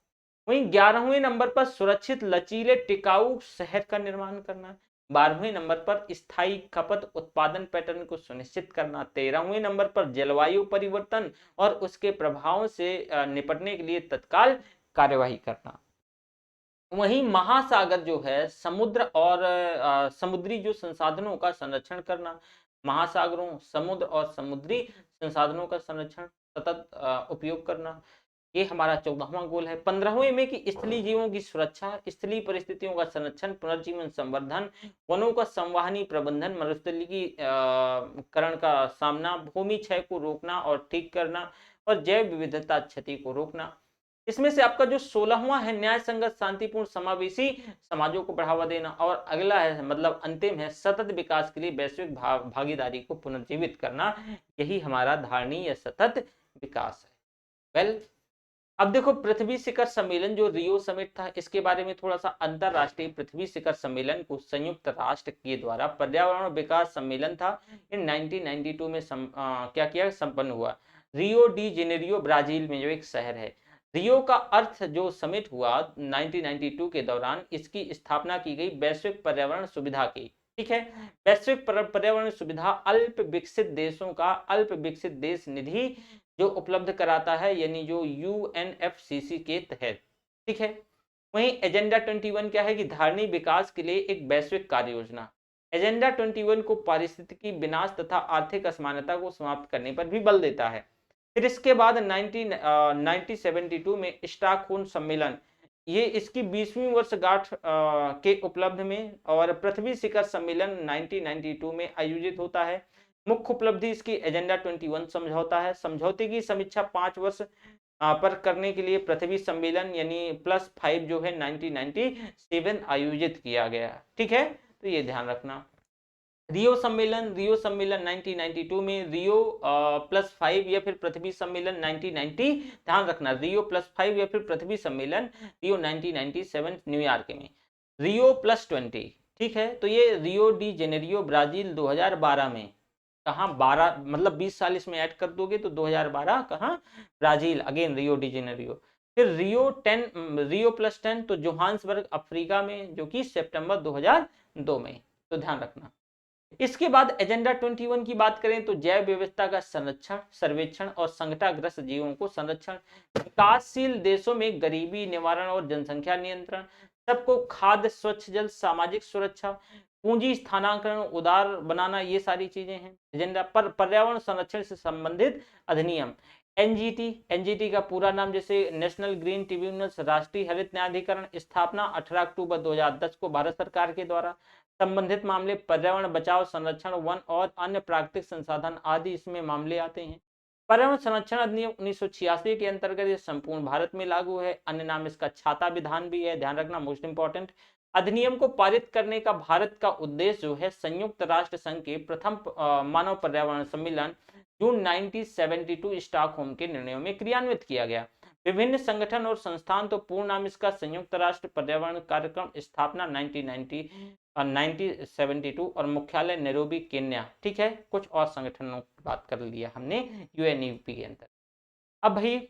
वहीं 11वें नंबर पर सुरक्षित लचीले टिकाऊ शहर का निर्माण करना। 12वें नंबर पर स्थायी खपत उत्पादन पैटर्न को सुनिश्चित करना। 13वें नंबर पर जलवायु परिवर्तन और उसके प्रभावों से निपटने के लिए तत्काल कार्यवाही करना। वहीं महासागर जो है समुद्र और समुद्री जो संसाधनों का संरक्षण करना। महासागरों, समुद्र और समुद्री संसाधनों का संरक्षण, सतत उपयोग करना, ये हमारा 14वां गोल है। 15वें में कि स्थलीय जीवों की सुरक्षा, स्थलीय परिस्थितियों का संरक्षण, पुनर्जीवन संवर्धन, वनों का संवहनी प्रबंधन, मरुस्थलीकरण का सामना, भूमि क्षय को रोकना और ठीक करना और जैव विविधता क्षति को रोकना। इसमें से आपका जो 16वां है न्याय संगत शांतिपूर्ण समावेशी समाजों को बढ़ावा देना। और अगला है मतलब अंतिम है सतत विकास के लिए वैश्विक भागीदारी को पुनर्जीवित करना। यही हमारा धारणीय या सतत विकास है। वेल अब देखो पृथ्वी शिखर सम्मेलन जो रियो समिट था, इसके बारे में थोड़ा सा। अंतरराष्ट्रीय पृथ्वी शिखर सम्मेलन को संयुक्त राष्ट्र के द्वारा पर्यावरण विकास सम्मेलन था, इन 1992 में क्या किया संपन्न हुआ। रियो डी जेनेरियो ब्राजील में जो एक शहर है। रियो का अर्थ जो समिट हुआ 1992 के दौरान, इसकी स्थापना की गई वैश्विक पर्यावरण सुविधा की। ठीक है, वैश्विक पर्यावरण सुविधा अल्प विकसित देशों का अल्प विकसित देश निधि जो उपलब्ध कराता है, यानी जो यूएनएफसीसी के तहत। ठीक है, वहीं एजेंडा 21 क्या है कि धारणी विकास के लिए एक वैश्विक कार्य योजना। एजेंडा 21 को पारिस्थितिकी विनाश तथा आर्थिक असमानता को समाप्त करने पर भी बल देता है। फिर इसके बाद 1972 में स्टॉकहोम सम्मेलन, ये इसकी 20वीं वर्षगांठ के उपलब्ध में और पृथ्वी शिखर सम्मेलन 1992 में आयोजित होता है। मुख्य उपलब्धि इसकी एजेंडा 21 समझौता है। समझौते की समीक्षा 5 वर्ष पर करने के लिए पृथ्वी सम्मेलन यानी +5 जो है 1997 आयोजित किया गया। ठीक है, तो ये ध्यान रखना। रियो सम्मेलन 1992 में रियो +5 या फिर पृथ्वी सम्मेलन 1990, ध्यान रखना रियो +5 या फिर पृथ्वी सम्मेलन रियो 1997 न्यूयॉर्क में। रियो +20, ठीक है, तो ये रियो डी जेनेरियो ब्राजील 2012 में। कहाँ 12 मतलब 20 साल इसमें ऐड कर दोगे तो 2012 कहाँ, Brazil, again Rio de Janeiro. फिर रियो +10 तो जोहान्सबर्ग अफ्रीका में, जो कि सितंबर 2002 में, तो ध्यान रखना। इसके बाद एजेंडा 21 की बात करें तो जैव विविधता का संरक्षण, सर्वेक्षण और संकटाग्रस्त जीवों को संरक्षण, विकासशील देशों में गरीबी निवारण और जनसंख्या नियंत्रण, सबको खाद्य, स्वच्छ जल, सामाजिक सुरक्षा, पूंजी स्थानांतरण उदार बनाना, ये सारी चीजें हैं एजेंडा पर। पर्यावरण संरक्षण से संबंधित अधिनियम एनजीटी का पूरा नाम जैसे नेशनल ग्रीन ट्रिब्यूनल्स, राष्ट्रीय हरित न्यायाधिकरण, स्थापना 18 अक्टूबर 2010 को भारत सरकार के द्वारा। संबंधित मामले पर्यावरण बचाव, संरक्षण, वन और अन्य प्राकृतिक संसाधन आदि इसमें मामले आते हैं। पर्यावरण संरक्षण अधिनियम 1986 के अंतर्गत ये संपूर्ण भारत में लागू है। अन्य नाम इसका छाता विधान भी है, ध्यान रखना, मोस्ट इंपॉर्टेंट। अधिनियम को पारित करने का भारत का उद्देश्य जो है संयुक्त राष्ट्र संघ के प्रथम मानव पर्यावरण सम्मेलन जून 1972 स्टॉकहोम के निर्णयों में क्रियान्वित किया गया। विभिन्न संगठन और संस्थान, तो पूर्ण नाम इसका संयुक्त राष्ट्र पर्यावरण कार्यक्रम, स्थापना 1972 और मुख्यालय नैरोबी, केन्या। ठीक है, कुछ और संगठनों की बात कर लिया हमने यूएनईपी के अंदर। अब भाई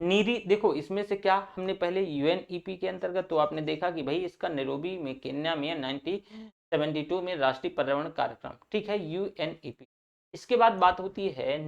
नीरी देखो, इसमें से क्या हमने पहले यूएनईपी के अंतर्गत, तो आपने देखा कि भाई इसका नैरोबी में केन्या में 1972 में राष्ट्रीय पर्यावरण कार्यक्रम, ठीक है, यूएनईपी। इसके बाद बात होती है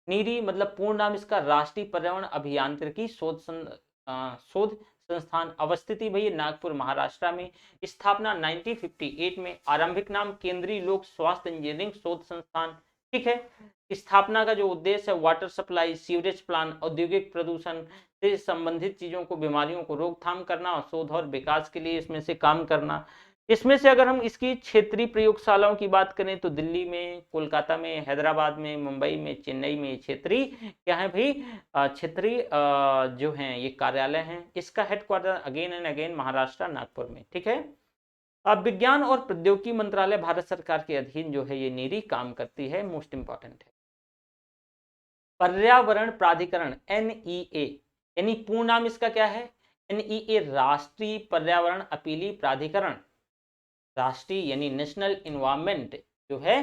नीरी मतलब पूर्ण नाम इसका राष्ट्रीय पर्यावरण अभियांत्रिकी शोध संस्थान, अवस्थिति भई नागपुर महाराष्ट्र में, स्थापना 1958 में, आरंभिक नाम केंद्रीय लोक स्वास्थ्य इंजीनियरिंग शोध संस्थान। ठीक है, स्थापना का जो उद्देश्य है वाटर सप्लाई, सीवरेज प्लान, औद्योगिक प्रदूषण से संबंधित चीजों को, बीमारियों को रोकथाम करना और शोध और विकास के लिए इसमें से काम करना। इसमें से अगर हम इसकी क्षेत्रीय प्रयोगशालाओं की बात करें तो दिल्ली में, कोलकाता में, हैदराबाद में, मुंबई में, चेन्नई में क्षेत्रीय क्या है भाई, क्षेत्रीय जो हैं ये कार्यालय हैं। इसका headquarter again and again Maharashtra Nagpur में। ठीक है, अब विज्ञान और प्रौद्योगिकी मंत्रालय भारत सरकार के अधीन जो है ये नीरी काम करती है, मोस्ट इंपॉर्टेंट है। पर्यावरण प्राधिकरण एनईए, यानी पूर्ण नाम इसका क्या है, एनईए राष्ट्रीय पर्यावरण अपीली प्राधिकरण, राष्ट्रीय यानी नेशनल इन्वायरमेंट जो है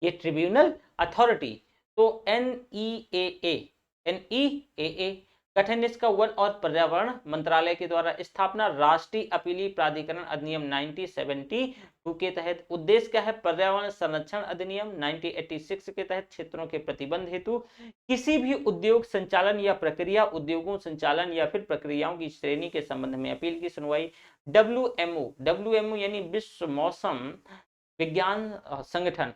ये ट्रिब्यूनल अथॉरिटी। तो एनईएए गठन इसका वन और पर्यावरण मंत्रालय के द्वारा, स्थापना राष्ट्रीय अपीली प्राधिकरण अधिनियम 1972 के तहत, उद्देश्य क्या है, पर्यावरण संरक्षण अधिनियम 1986 के तहत क्षेत्रों के प्रतिबंध हेतु किसी भी उद्योग संचालन या प्रक्रिया, उद्योगों संचालन या फिर प्रक्रियाओं की श्रेणी के संबंध में अपील की सुनवाई। डब्ल्यूएमओ यानी विश्व मौसम विज्ञान संगठन,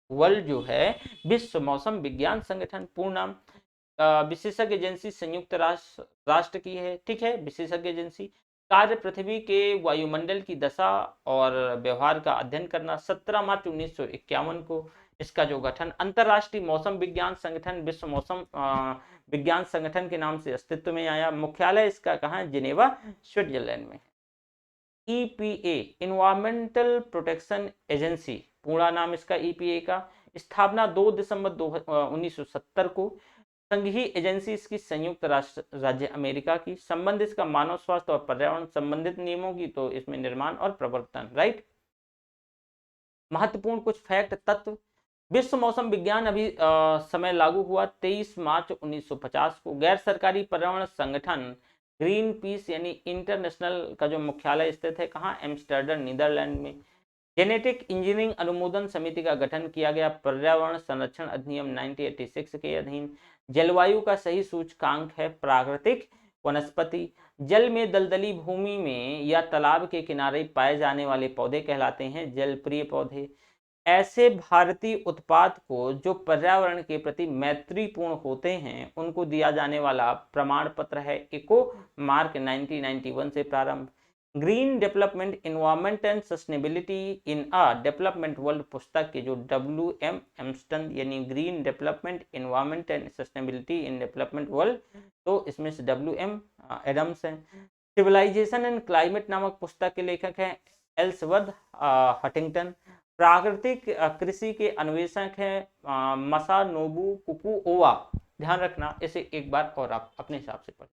वर्ल्ड जो है विश्व मौसम विज्ञान संगठन, पूर्ण नाम विशेषज्ञ एजेंसी संयुक्त राष्ट्र की है। ठीक है, विशेषज्ञ एजेंसी, कार्य पृथ्वी के वायुमंडल की दशा और व्यवहार का अध्ययन करना। 17 मार्च 1951 को इसका जो गठन अंतरराष्ट्रीय मौसम विज्ञान संगठन, विश्व मौसम विज्ञान संगठन के नाम से अस्तित्व में आया। मुख्यालय इसका कहाँ है, जिनेवा, स्विट्जरलैंड में। ईपीए इन्वायरमेंटल प्रोटेक्शन एजेंसी, पूरा नाम इसका ईपीए का, स्थापना 2 दिसंबर 1970 को। संघीय एजेंसी इसकी संयुक्त राष्ट्र राज्य अमेरिका की। संबंध इसका मानव स्वास्थ्य और पर्यावरण संबंधित नियमों की, तो इसमें निर्माण और प्रवर्तन, राइट। महत्वपूर्ण कुछ फैक्ट तत्व, विश्व मौसम विज्ञान अभी समय लागू हुआ 23 मार्च 1950 को। गैर सरकारी पर्यावरण संगठन ग्रीन पीस यानी इंटरनेशनल का जो मुख्यालय स्थित है कहाँ, एम्स्टर्डम, नीदरलैंड में। जेनेटिक इंजीनियरिंग अनुमोदन समिति का गठन किया गया पर्यावरण संरक्षण अधिनियम 1986 के अधीन। जलवायु का सही सूचकांक है प्राकृतिक वनस्पति। जल में दलदली भूमि में या तालाब के किनारे पाए जाने वाले पौधे कहलाते हैं जलप्रिय पौधे। ऐसे भारतीय उत्पाद को जो पर्यावरण के प्रति मैत्रीपूर्ण होते हैं उनको दिया जाने वाला प्रमाण पत्र है इको मार्क 1991 से प्रारंभ। Green development environment and sustainability in a development world पुस्तक के जो WM एम्स्टन यानी green development environment and sustainability in development world, तो इसमें से WM एडम्स है। सिविलाइजेशन एंड क्लाइमेट नामक पुस्तक के लेखक हैं एल्सवर्थ हटिंगटन। प्राकृतिक कृषि के अन्वेषक हैं मसानोबु कुकुओवा। ध्यान रखना, इसे एक बार और आप अपने हिसाब से पढ़ें।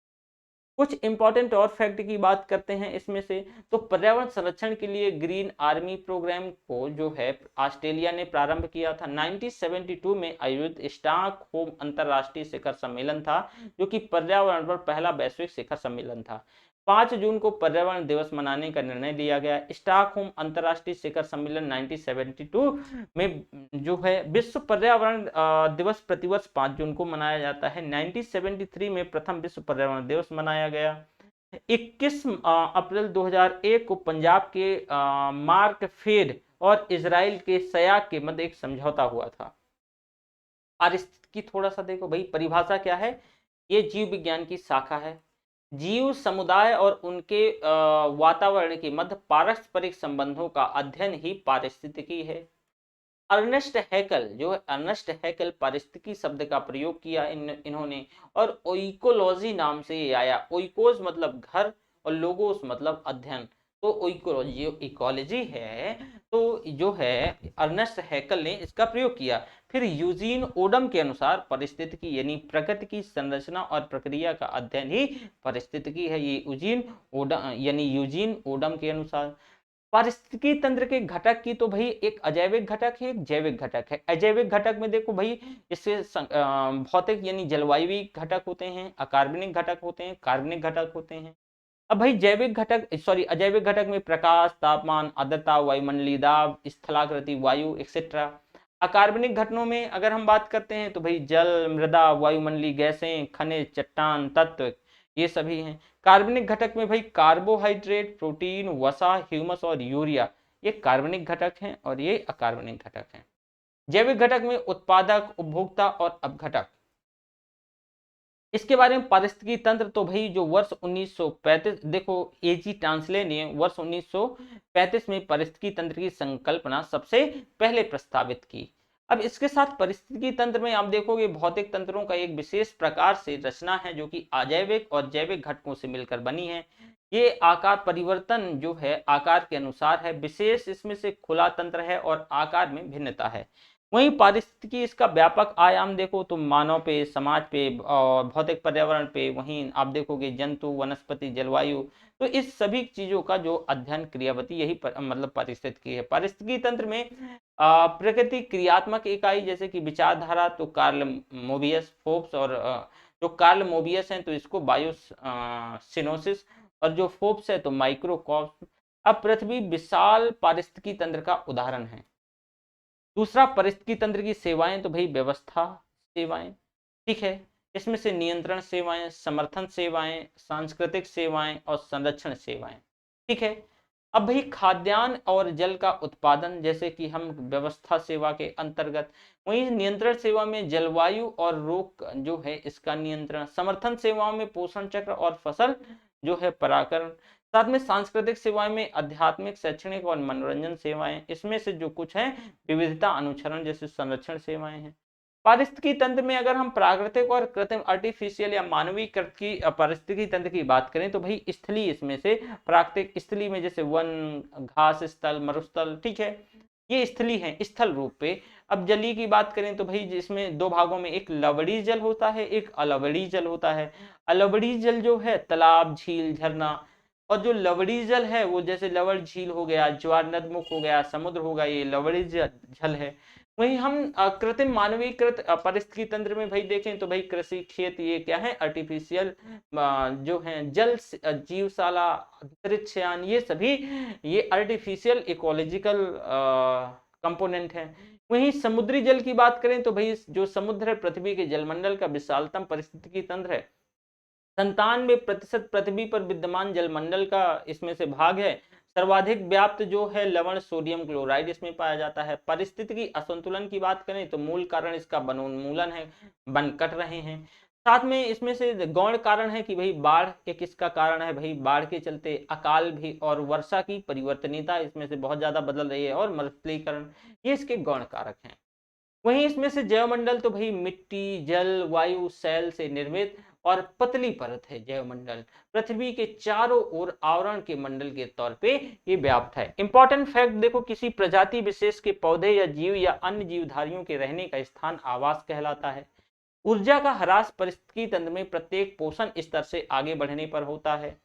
कुछ इंपॉर्टेंट और फैक्ट की बात करते हैं इसमें से, तो पर्यावरण संरक्षण के लिए ग्रीन आर्मी प्रोग्राम को जो है ऑस्ट्रेलिया ने प्रारंभ किया था। 1972 में आयोजित स्टॉकहोम अंतरराष्ट्रीय शिखर सम्मेलन था जो कि पर्यावरण पर पहला वैश्विक शिखर सम्मेलन था। 5 जून को पर्यावरण दिवस मनाने का निर्णय लिया गया। स्टॉकहोम अंतरराष्ट्रीय शिखर सम्मेलन 1972 में जो है विश्व पर्यावरण दिवस प्रतिवर्ष 5 जून को मनाया जाता है। 1973 में प्रथम विश्व पर्यावरण दिवस मनाया गया। 21 अप्रैल 2001 को पंजाब के मार्क फेड और इजराइल के सयाग के मध्य एक समझौता हुआ था। पारिस्थितिकी थोड़ा सा देखो भाई, परिभाषा क्या है, ये जीव विज्ञान की शाखा है। जीव समुदाय और उनके वातावरण के मध्य पारस्परिक संबंधों का अध्ययन ही पारिस्थितिकी है। अर्नेस्ट हैकल जो है, अर्नेस्ट हैकल पारिस्थितिकी शब्द का प्रयोग किया इन्होंने, और ओइकोलॉजी नाम से ये आया। ओइकोस मतलब घर और लोगोस मतलब अध्ययन, तो ओइकोलॉजी इकोलॉजी है, तो जो है अर्नेस्ट हैकल ने इसका प्रयोग किया। फिर यूजीन ओडम के अनुसार परिस्थितिकी यानी प्रकृति की संरचना और प्रक्रिया का अध्ययन ही परिस्थितिकी है। ये यूजीन ओडम के अनुसार पारिस्थितिकी तंत्र के घटक की तो भाई एक अजैविक घटक है, एक जैविक घटक है। अजैविक घटक में देखो भाई, इससे भौतिक यानी जलवायु घटक होते हैं, अकार्बनिक घटक होते हैं, कार्बनिक घटक होते हैं। अब भाई अजैविक घटक में प्रकाश, तापमान, आर्द्रता, वायुमंडलीय दाब, स्थलाकृति वायु एक्सेट्रा। अकार्बनिक घटकों में अगर हम बात करते हैं तो भाई जल, मृदा, वायुमंडलीय गैसें, खनिज, चट्टान, तत्व, ये सभी हैं। कार्बनिक घटक में भाई कार्बोहाइड्रेट, प्रोटीन, वसा, ह्यूमस और यूरिया, ये कार्बनिक घटक हैं और ये अकार्बनिक घटक हैं। जैविक घटक में उत्पादक, उपभोक्ता और अपघटक। इसके बारे में पारिस्थितिकी तंत्र तो भाई जो वर्ष 1935 देखो, एजी टांसले ने वर्ष 1935 में पारिस्थितिकी तंत्र की संकल्पना सबसे पहले प्रस्तावित की। अब इसके साथ पारिस्थितिकी तंत्र में आप देखोगे भौतिक तंत्रों का एक विशेष प्रकार से रचना है जो कि अजैविक और जैविक घटकों से मिलकर बनी है। ये आकार परिवर्तन जो है आकार के अनुसार है, विशेष इसमें से खुला तंत्र है और आकार में भिन्नता है। वहीं पारिस्थितिकी इसका व्यापक आयाम देखो तो मानव पे, समाज पे और भौतिक पर्यावरण पे, वहीं आप देखोगे जंतु, वनस्पति, जलवायु, तो इस सभी चीजों का जो अध्ययन क्रियावती यही मतलब पारिस्थितिकी है। पारिस्थितिकी तंत्र में प्रकृति क्रियात्मक इकाई जैसे कि विचारधारा तो कार्ल मोबियस, फोर्ब्स और जो कार्ल मोबियस हैं तो इसको बायो सिनोसिस, और जो फोर्ब्स है तो माइक्रोकॉस्म। अब पृथ्वी विशाल पारिस्थितिकी तंत्र का उदाहरण है। दूसरा पारिस्थितिकी तंत्र की सेवाएं तो भाई व्यवस्था सेवाएं, ठीक है, इसमें से नियंत्रण सेवाएं, समर्थन सेवाएं, सांस्कृतिक सेवाएं और संरक्षण सेवाएं, ठीक है। अब भाई खाद्यान्न और जल का उत्पादन जैसे कि हम व्यवस्था सेवा के अंतर्गत, वहीं नियंत्रण सेवा में जलवायु और रोग जो है इसका नियंत्रण, समर्थन सेवाओं में पोषण चक्र और फसल जो है पराकरण, साथ में सांस्कृतिक सेवाएं में आध्यात्मिक, शैक्षणिक और मनोरंजन सेवाएं, इसमें से जो कुछ है विविधता अनुसरण जैसे संरक्षण सेवाएं हैं। पारिस्थितिकी तंत्र में अगर हम प्राकृतिक और कृत्रिम आर्टिफिशियल या मानवीकृत की पारिस्थितिकी तंत्र की बात करें तो भाई स्थली, इसमें से प्राकृतिक स्थली में जैसे वन, घास स्थल, मरुस्थल, ठीक है, ये स्थली है स्थल रूप पे। अब जली की बात करें तो भाई जिसमें दो भागों में एक लवणीय जल होता है, एक अलवणीय जल होता है। अलवणीय जल जो है तालाब, झील, झरना, और जो लवणीय जल है वो जैसे लवण झील हो गया, ज्वार नदमुख हो गया, समुद्र होगा, ये लवणीय जल है। वहीं हम कृत्रिम मानवीकृत पारिस्थितिकी तंत्र में भाई देखें तो भाई कृषि, खेत, ये क्या है आर्टिफिशियल जो है, जल, जीवशाला, अंतरिक्ष यान, ये सभी ये आर्टिफिशियल इकोलॉजिकल कंपोनेंट है। वहीं समुद्री जल की बात करें तो भाई जो समुद्र है पृथ्वी के जलमंडल का विशालतम पारिस्थितिकी तंत्र है। 97% पृथ्वी पर विद्यमान जलमंडल का इसमें से भाग है। सर्वाधिक व्याप्त जो है लवण सोडियम क्लोराइड इसमें पाया जाता है। पारिस्थितिकी असंतुलन की बात करें तो मूल कारण इसका वनोन्मूलन है, वन कट रहे हैं। साथ में इसमें से गौण कारण है कि भाई बाढ़ एक इसका कारण है, भाई बाढ़ के चलते अकाल भी और वर्षा की परिवर्तनीयता इसमें से बहुत ज्यादा बदल रही है, और मरुस्थलीकरण, ये इसके गौण कारक हैं। वहीं इसमें से जैवमंडल तो भाई मिट्टी, जल, वायु, सेल से निर्मित और पतली परत है जैवमंडल, पृथ्वी के चारों ओर आवरण के मंडल के तौर पे ये व्याप्त है। इंपॉर्टेंट फैक्ट देखो, किसी प्रजाति विशेष के पौधे या जीव या अन्य जीवधारियों के रहने का स्थान आवास कहलाता है। ऊर्जा का ह्रास पारिस्थितिकी तंत्र में प्रत्येक पोषण स्तर से आगे बढ़ने पर होता है।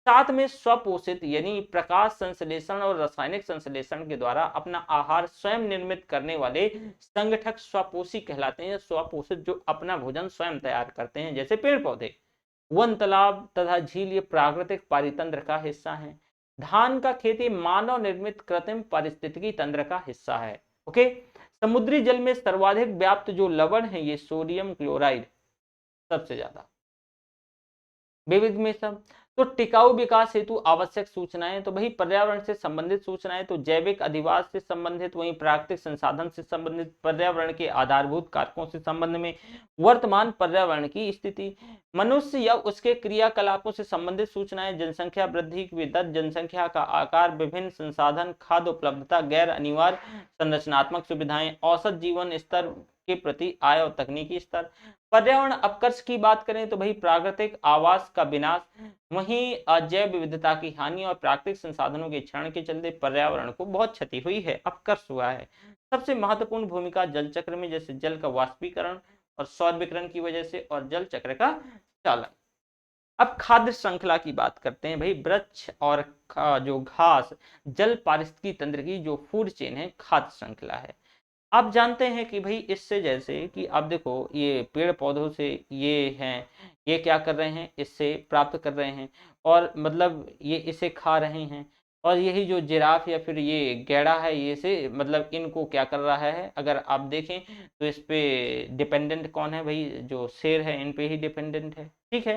साथ में स्वपोषित यानी प्रकाश संश्लेषण और रासायनिक संश्लेषण के द्वारा अपना आहार स्वयं निर्मित करने वाले संगठक स्वपोषी कहलाते हैं। स्वपोषित जो अपना भोजन स्वयं तैयार करते हैं, जैसे पेड़ पौधे, वन, तालाब तथा झील, ये प्राकृतिक पारितंत्र का हिस्सा है। धान का खेती मानव निर्मित कृत्रिम पारिस्थितिकी तंत्र का हिस्सा है। ओके, समुद्री जल में सर्वाधिक व्याप्त जो लवण है ये सोडियम क्लोराइड सबसे ज्यादा विविध में सब। तो टिकाऊ विकास हेतु आवश्यक सूचनाएं तो भाई पर्यावरण से संबंधित सूचनाएं, तो जैविक अधिवास से संबंधित, वहीं प्राकृतिक संसाधन से संबंधित, पर्यावरण के आधारभूत कारकों से संबंध में, वर्तमान पर्यावरण की स्थिति, मनुष्य या उसके क्रियाकलापों से संबंधित सूचनाएं, जनसंख्या वृद्धि की दर, जनसंख्या का आकार, विभिन्न संसाधन, खाद्य उपलब्धता, गैर अनिवार्य संरचनात्मक सुविधाएं, औसत जीवन स्तर के प्रति आय और तकनीकी स्तर। पर्यावरण अपकर्ष की बात करें तो भाई प्राकृतिक आवास का विनाश, वहीं अजैव विविधता की हानि और प्राकृतिक संसाधनों के क्षरण के चलते पर्यावरण को बहुत क्षति हुई है, अपकर्ष हुआ है। सबसे महत्वपूर्ण भूमिका जल चक्र में, जैसे जल का वाष्पीकरण और सौर विकिरण की वजह से, और जल चक्र का चालन। अब खाद्य श्रृंखला की बात करते हैं भाई। वृक्ष और जो घास जल पारिस्थितिकी तंत्र की जो फूड चेन है, खाद्य श्रृंखला है। आप जानते हैं कि भाई इससे, जैसे कि आप देखो ये पेड़ पौधों से ये हैं, ये क्या कर रहे हैं, इससे प्राप्त कर रहे हैं, और मतलब ये इसे खा रहे हैं। और यही जो जिराफ या फिर ये गैड़ा है, ये से मतलब इनको क्या कर रहा है, अगर आप देखें तो इस पे डिपेंडेंट कौन है भाई, जो शेर है इन पे ही डिपेंडेंट है। ठीक है,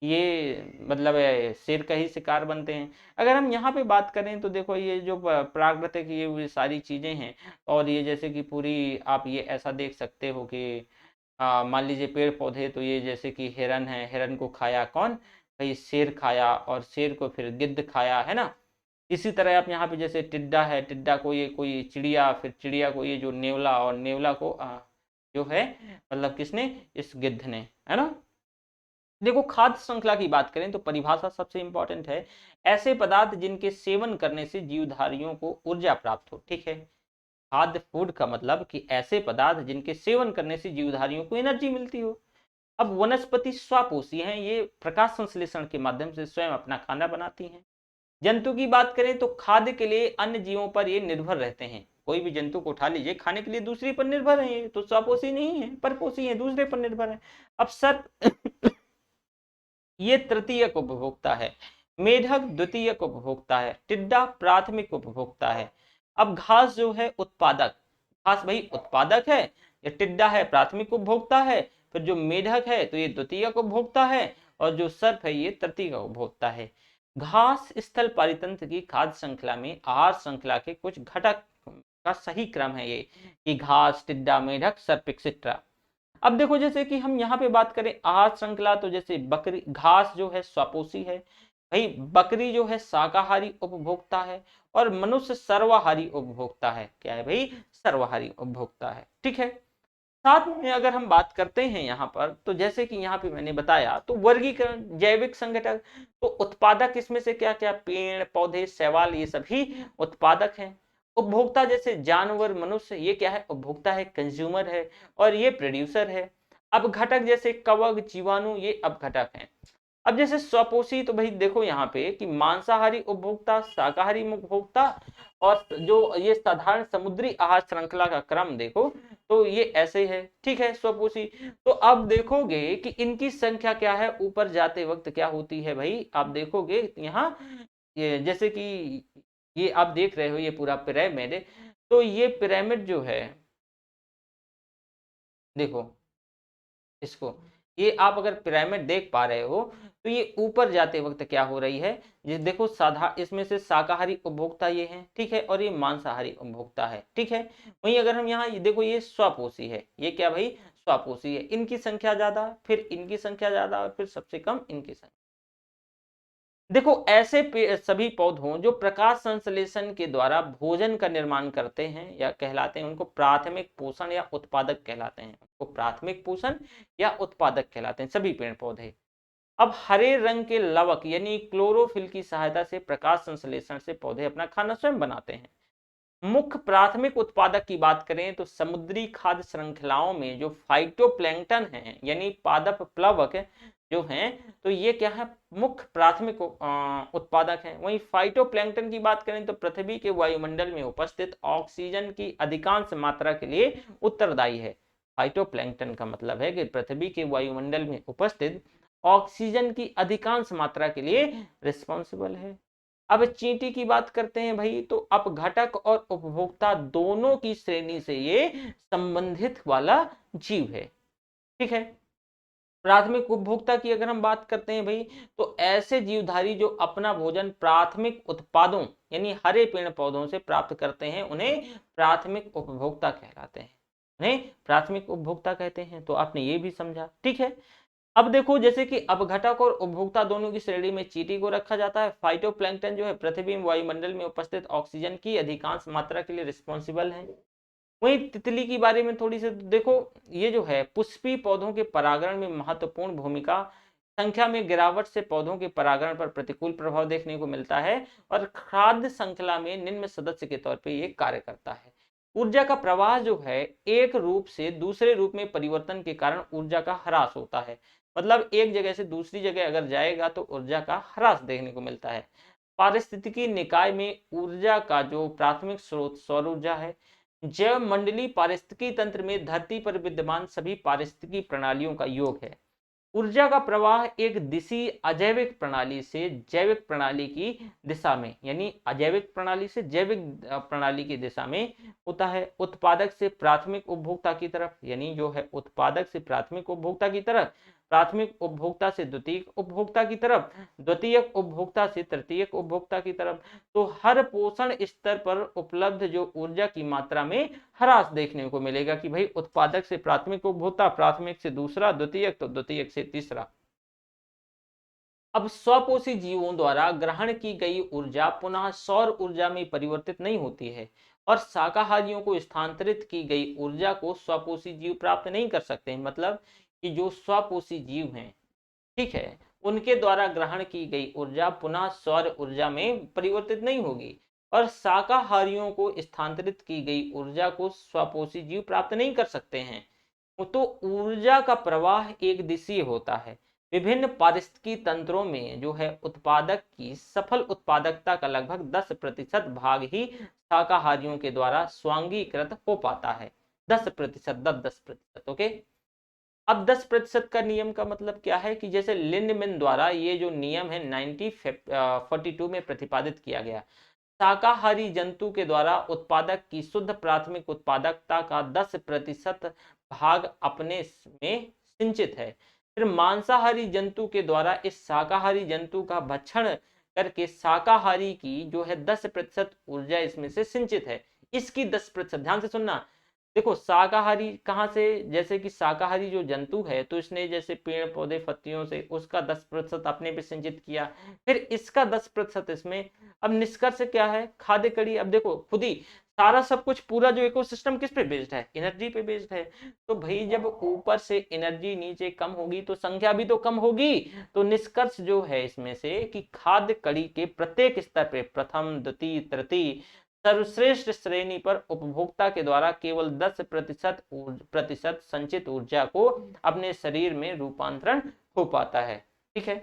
ये मतलब शेर का ही शिकार बनते हैं। अगर हम यहाँ पे बात करें तो देखो ये जो प्राकृतिक ये सारी चीजें हैं, और ये जैसे कि पूरी आप ये ऐसा देख सकते हो कि मान लीजिए पेड़ पौधे, तो ये जैसे कि हिरन है, हिरन को खाया कौन भाई, शेर खाया, और शेर को फिर गिद्ध खाया, है ना। इसी तरह आप यहाँ पे जैसे टिड्डा है, टिड्डा को ये कोई चिड़िया, फिर चिड़िया को ये जो नेवला, और नेवला को जो है मतलब किसने, इस गिद्ध ने, है ना। देखो खाद्य श्रृंखला की बात करें तो परिभाषा सबसे इंपॉर्टेंट है, ऐसे पदार्थ जिनके सेवन करने से जीवधारियों को ऊर्जा प्राप्त हो। ठीक है, खाद्य फूड का मतलब कि ऐसे पदार्थ जिनके सेवन करने से जीवधारियों को एनर्जी मिलती हो। अब वनस्पति स्वापोषी हैं, ये प्रकाश संश्लेषण के माध्यम से स्वयं अपना खाना बनाती हैं। जंतु की बात करें तो खाद्य के लिए अन्य जीवों पर ये निर्भर रहते हैं। कोई भी जंतु को उठा लीजिए, खाने के लिए दूसरे पर निर्भर है, तो स्वापोषी नहीं है, परपोषी है, दूसरे पर निर्भर है। अब सर्प ये तृतीयक उपभोक्ता है, मेढक द्वितीयक उपभोक्ता है, टिड्डा प्राथमिक उपभोक्ता है। अब घास जो है उत्पादक, घास भाई उत्पादक है, ये टिड्डा है प्राथमिक उपभोक्ता है, फिर जो मेढक है तो ये द्वितीयक उपभोक्ता है, और जो सर्प है ये तृतीयक उपभोक्ता है। घास स्थल पारितंत्र की खाद्य श्रृंखला में आहार श्रृंखला के कुछ घटक का सही क्रम है ये, कि घास, टिड्डा, मेढक, सर्प एक्सेट्रा। अब देखो जैसे कि हम यहाँ पे बात करें आहार श्रृंखला, तो जैसे बकरी, घास जो है स्वापोषी है भाई, बकरी जो है शाकाहारी उपभोक्ता है, और मनुष्य सर्वाहारी उपभोक्ता है। क्या है भाई, सर्वाहारी उपभोक्ता है। ठीक है, साथ में अगर हम बात करते हैं यहाँ पर, तो जैसे कि यहाँ पे मैंने बताया, तो वर्गीकरण जैविक संगठक, तो उत्पादक इसमें से क्या क्या, पेड़ पौधे, शैवाल, ये सभी उत्पादक हैं। उपभोक्ता जैसे जानवर, मनुष्य, ये क्या है, उपभोक्ता है, कंज्यूमर है, और ये प्रोड्यूसर है। अब घटक जैसे कवक, जीवाणु, ये अब घटक हैं। अब जैसे स्वपोषी, तो भाई देखो यहाँ पे कि मांसाहारी उपभोक्ता, शाकाहारी उपभोक्ता, और जो ये साधारण समुद्री आहार श्रृंखला का क्रम देखो तो ये ऐसे है। ठीक है, स्वपोषी। तो अब देखोगे कि इनकी संख्या क्या है, ऊपर जाते वक्त क्या होती है भाई, आप देखोगे यहाँ ये जैसे कि ये आप देख रहे हो ये पूरा पिरामिड, तो ये पिरामिड जो है, देखो इसको, ये आप अगर पिरामिड देख पा रहे हो तो ये ऊपर जाते वक्त क्या हो रही है, जिस देखो साधा इसमें से शाकाहारी उपभोक्ता ये हैं, ठीक है, और ये मांसाहारी उपभोक्ता है, ठीक है। वहीं अगर हम यहाँ देखो ये स्वपोषी है, ये क्या भाई स्वपोषी है, इनकी संख्या ज्यादा, फिर इनकी संख्या ज्यादा, और फिर सबसे कम इनकी संख्या। देखो ऐसे सभी पौधों जो प्रकाश संश्लेषण के द्वारा भोजन का निर्माण करते हैं या कहलाते हैं, उनको प्राथमिक पोषण या उत्पादक कहलाते हैं, उनको प्राथमिक पोषण या उत्पादक कहलाते हैं सभी पेड़ पौधे। अब हरे रंग के लवक यानी क्लोरोफिल की सहायता से प्रकाश संश्लेषण से पौधे अपना खाना स्वयं बनाते हैं। मुख्य प्राथमिक उत्पादक की बात करें तो समुद्री खाद्य श्रृंखलाओं में जो फाइटोप्लैंक्टन है यानी पादप प्लवक जो हैं, तो ये क्या है मुख्य प्राथमिक उत्पादक हैं। वहीं फाइटोप्लैंक्टन की बात करें तो पृथ्वी के वायुमंडल में उपस्थित ऑक्सीजन की अधिकांश मात्रा के लिए उत्तरदायी है। फाइटोप्लैंक्टन का मतलब है कि पृथ्वी के वायुमंडल में उपस्थित ऑक्सीजन की अधिकांश मात्रा के लिए रिस्पॉन्सिबल है। अब चींटी की बात करते हैं भाई, तो अपघटक और उपभोक्ता दोनों की श्रेणी से ये संबंधित वाला जीव है, ठीक है। प्राथमिक उपभोक्ता की अगर हम बात करते हैं भाई, तो ऐसे जीवधारी जो अपना भोजन प्राथमिक उत्पादों यानी हरे पेड़ पौधों से प्राप्त करते हैं, उन्हें प्राथमिक उपभोक्ता कहलाते हैं, उन्हें प्राथमिक उपभोक्ता कहते हैं। तो आपने ये भी समझा, ठीक है। अब देखो जैसे कि अपघटक और उपभोक्ता दोनों की श्रेणी में चींटी को रखा जाता है। फाइटोप्लैंक्टन जो है पृथ्वी में वायुमंडल में उपस्थित ऑक्सीजन की अधिकांश मात्रा के लिए रिस्पॉन्सिबल है। वहीं तितली की बारे में थोड़ी सी देखो, ये जो है पुष्पी पौधों के परागण में महत्वपूर्ण भूमिका, संख्या में गिरावट से पौधों के परागण पर प्रतिकूल प्रभाव देखने को मिलता है और खाद्य श्रृंखला में निम्न सदस्य के तौर पर यह कार्य करता है। ऊर्जा का प्रवाह जो है एक रूप से दूसरे रूप में परिवर्तन के कारण ऊर्जा का ह्रास होता है, मतलब एक जगह से दूसरी जगह अगर जाएगा तो ऊर्जा का ह्रास देखने को मिलता है। पारिस्थितिकी निकाय में ऊर्जा का जो प्राथमिक स्रोत सौर ऊर्जा है। जैव मंडलीय पारिस्थितिकी तंत्र में धरती पर विद्यमान सभी पारिस्थितिकी प्रणालियों का योग है। ऊर्जा का प्रवाह एक दिशीय अजैविक प्रणाली से जैविक प्रणाली की दिशा में यानी अजैविक प्रणाली से जैविक प्रणाली की दिशा में होता है। उत्पादक से प्राथमिक उपभोक्ता की तरफ यानी जो है उत्पादक से प्राथमिक उपभोक्ता की तरफ, प्राथमिक उपभोक्ता से द्वितीयक उपभोक्ता की तरफ, द्वितीयक उपभोक्ता से तृतीयक उपभोक्ता की तरफ। तो हर पोषण स्तर पर उपलब्ध जो ऊर्जा की मात्रा में ह्रास देखने को मिलेगा कि भाई उत्पादक से प्राथमिक उपभोक्ता, प्राथमिक से दूसरा, द्वितीयक तो द्वितीयक से तीसरा। अब स्वपोषी जीवों द्वारा ग्रहण की गई ऊर्जा पुनः सौर ऊर्जा में परिवर्तित नहीं होती है और शाकाहारियों को स्थानांतरित की गई ऊर्जा को स्वपोषी जीव प्राप्त नहीं कर सकते हैं। मतलब कि जो स्वपोषी जीव हैं, ठीक है, उनके द्वारा ग्रहण की गई ऊर्जा पुनः सौर ऊर्जा में परिवर्तित नहीं होगी और शाकाहारियों को स्थानांतरित की गई ऊर्जा को स्वपोषी जीव प्राप्त नहीं कर सकते हैं। तो ऊर्जा का प्रवाह एक दिशीय होता है। विभिन्न पारिस्थितिकी तंत्रों में जो है उत्पादक की सफल उत्पादकता का लगभग 10% भाग ही शाकाहारियों के द्वारा स्वांगीकृत हो पाता है। 10%, 10%, ओके। अब 10% का नियम का मतलब क्या है कि जैसे लिंडमैन द्वारा ये जो नियम है 1942 में प्रतिपादित किया गया, शाकाहारी जंतु के द्वारा उत्पादक की शुद्ध प्राथमिक उत्पादकता का 10% भाग अपने में सिंचित है। फिर मांसाहारी जंतु के द्वारा इस शाकाहारी जंतु का भक्षण करके शाकाहारी की जो है 10% ऊर्जा इसमें से सिंचित है। इसकी 10%, ध्यान से सुनना। देखो शाकाहारी कहाँ से, जैसे कि शाकाहारी जो जंतु है तो इसने जैसे पेड़ पौधे पत्तियों से उसका 10% अपने पे सिंचित किया, फिर इसका 10% इसमें। अब निष्कर्ष क्या है, खाद्य कड़ी। अब देखो खुद ही सारा सब कुछ पूरा जो इकोसिस्टम किस पे बेस्ड है, एनर्जी पे बेस्ड है। तो भाई जब ऊपर से एनर्जी नीचे कम होगी तो संख्या भी तो कम होगी। तो निष्कर्ष जो है इसमें से कि खाद्य कड़ी के प्रत्येक स्तर पे प्रथम, द्वितीय, तृतीय, सर्वश्रेष्ठ श्रेणी पर उपभोक्ता के द्वारा केवल 10% संचित ऊर्जा को अपने शरीर में रूपांतरण हो पाता है, ठीक है।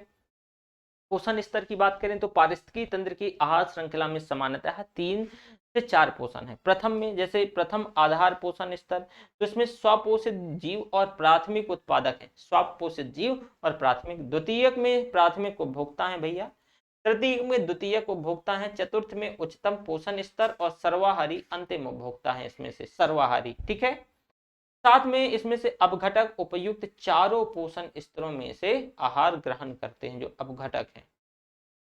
पोषण स्तर की बात करें तो पारिस्थितिकी तंत्र की आहार श्रृंखला में सामान्यतः 3 से 4 पोषण है। प्रथम में जैसे प्रथम आधार पोषण स्तर, तो इसमें स्वपोषित जीव और प्राथमिक उत्पादक है, स्वपोषित जीव और प्राथमिक। द्वितीयक में प्राथमिक उपभोक्ता है भैया, तृतीय में द्वितीयक उपभोक्ता है, चतुर्थ में उच्चतम पोषण स्तर और सर्वाहारी अंतिम उपभोक्ता है, इसमें से सर्वाहारी, ठीक है। साथ में इसमें से अपघटक उपयुक्त चारों पोषण स्तरों में से आहार ग्रहण करते हैं, जो अपघटक हैं।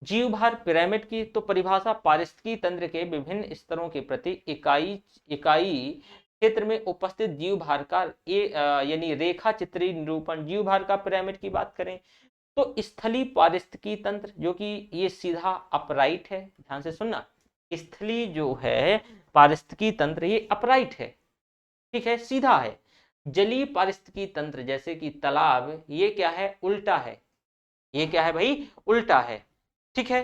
जीव भार पिरामिड की तो परिभाषा पारिस्थितिकी तंत्र के विभिन्न स्तरों के प्रति इकाई इकाई क्षेत्र में उपस्थित जीव भार का यानी रेखा चित्रीय निरूपण। जीव भार का पिरामिड की बात करें तो स्थलीय पारिस्थितिकी तंत्र, जो कि ये सीधा अपराइट है, ध्यान से सुनना, स्थलीय जो है पारिस्थितिकी तंत्र ये अपराइट है, ठीक है, सीधा है। जलीय पारिस्थितिकी तंत्र जैसे कि तालाब, ये क्या है, उल्टा है, ये क्या है भाई, उल्टा है, ठीक है।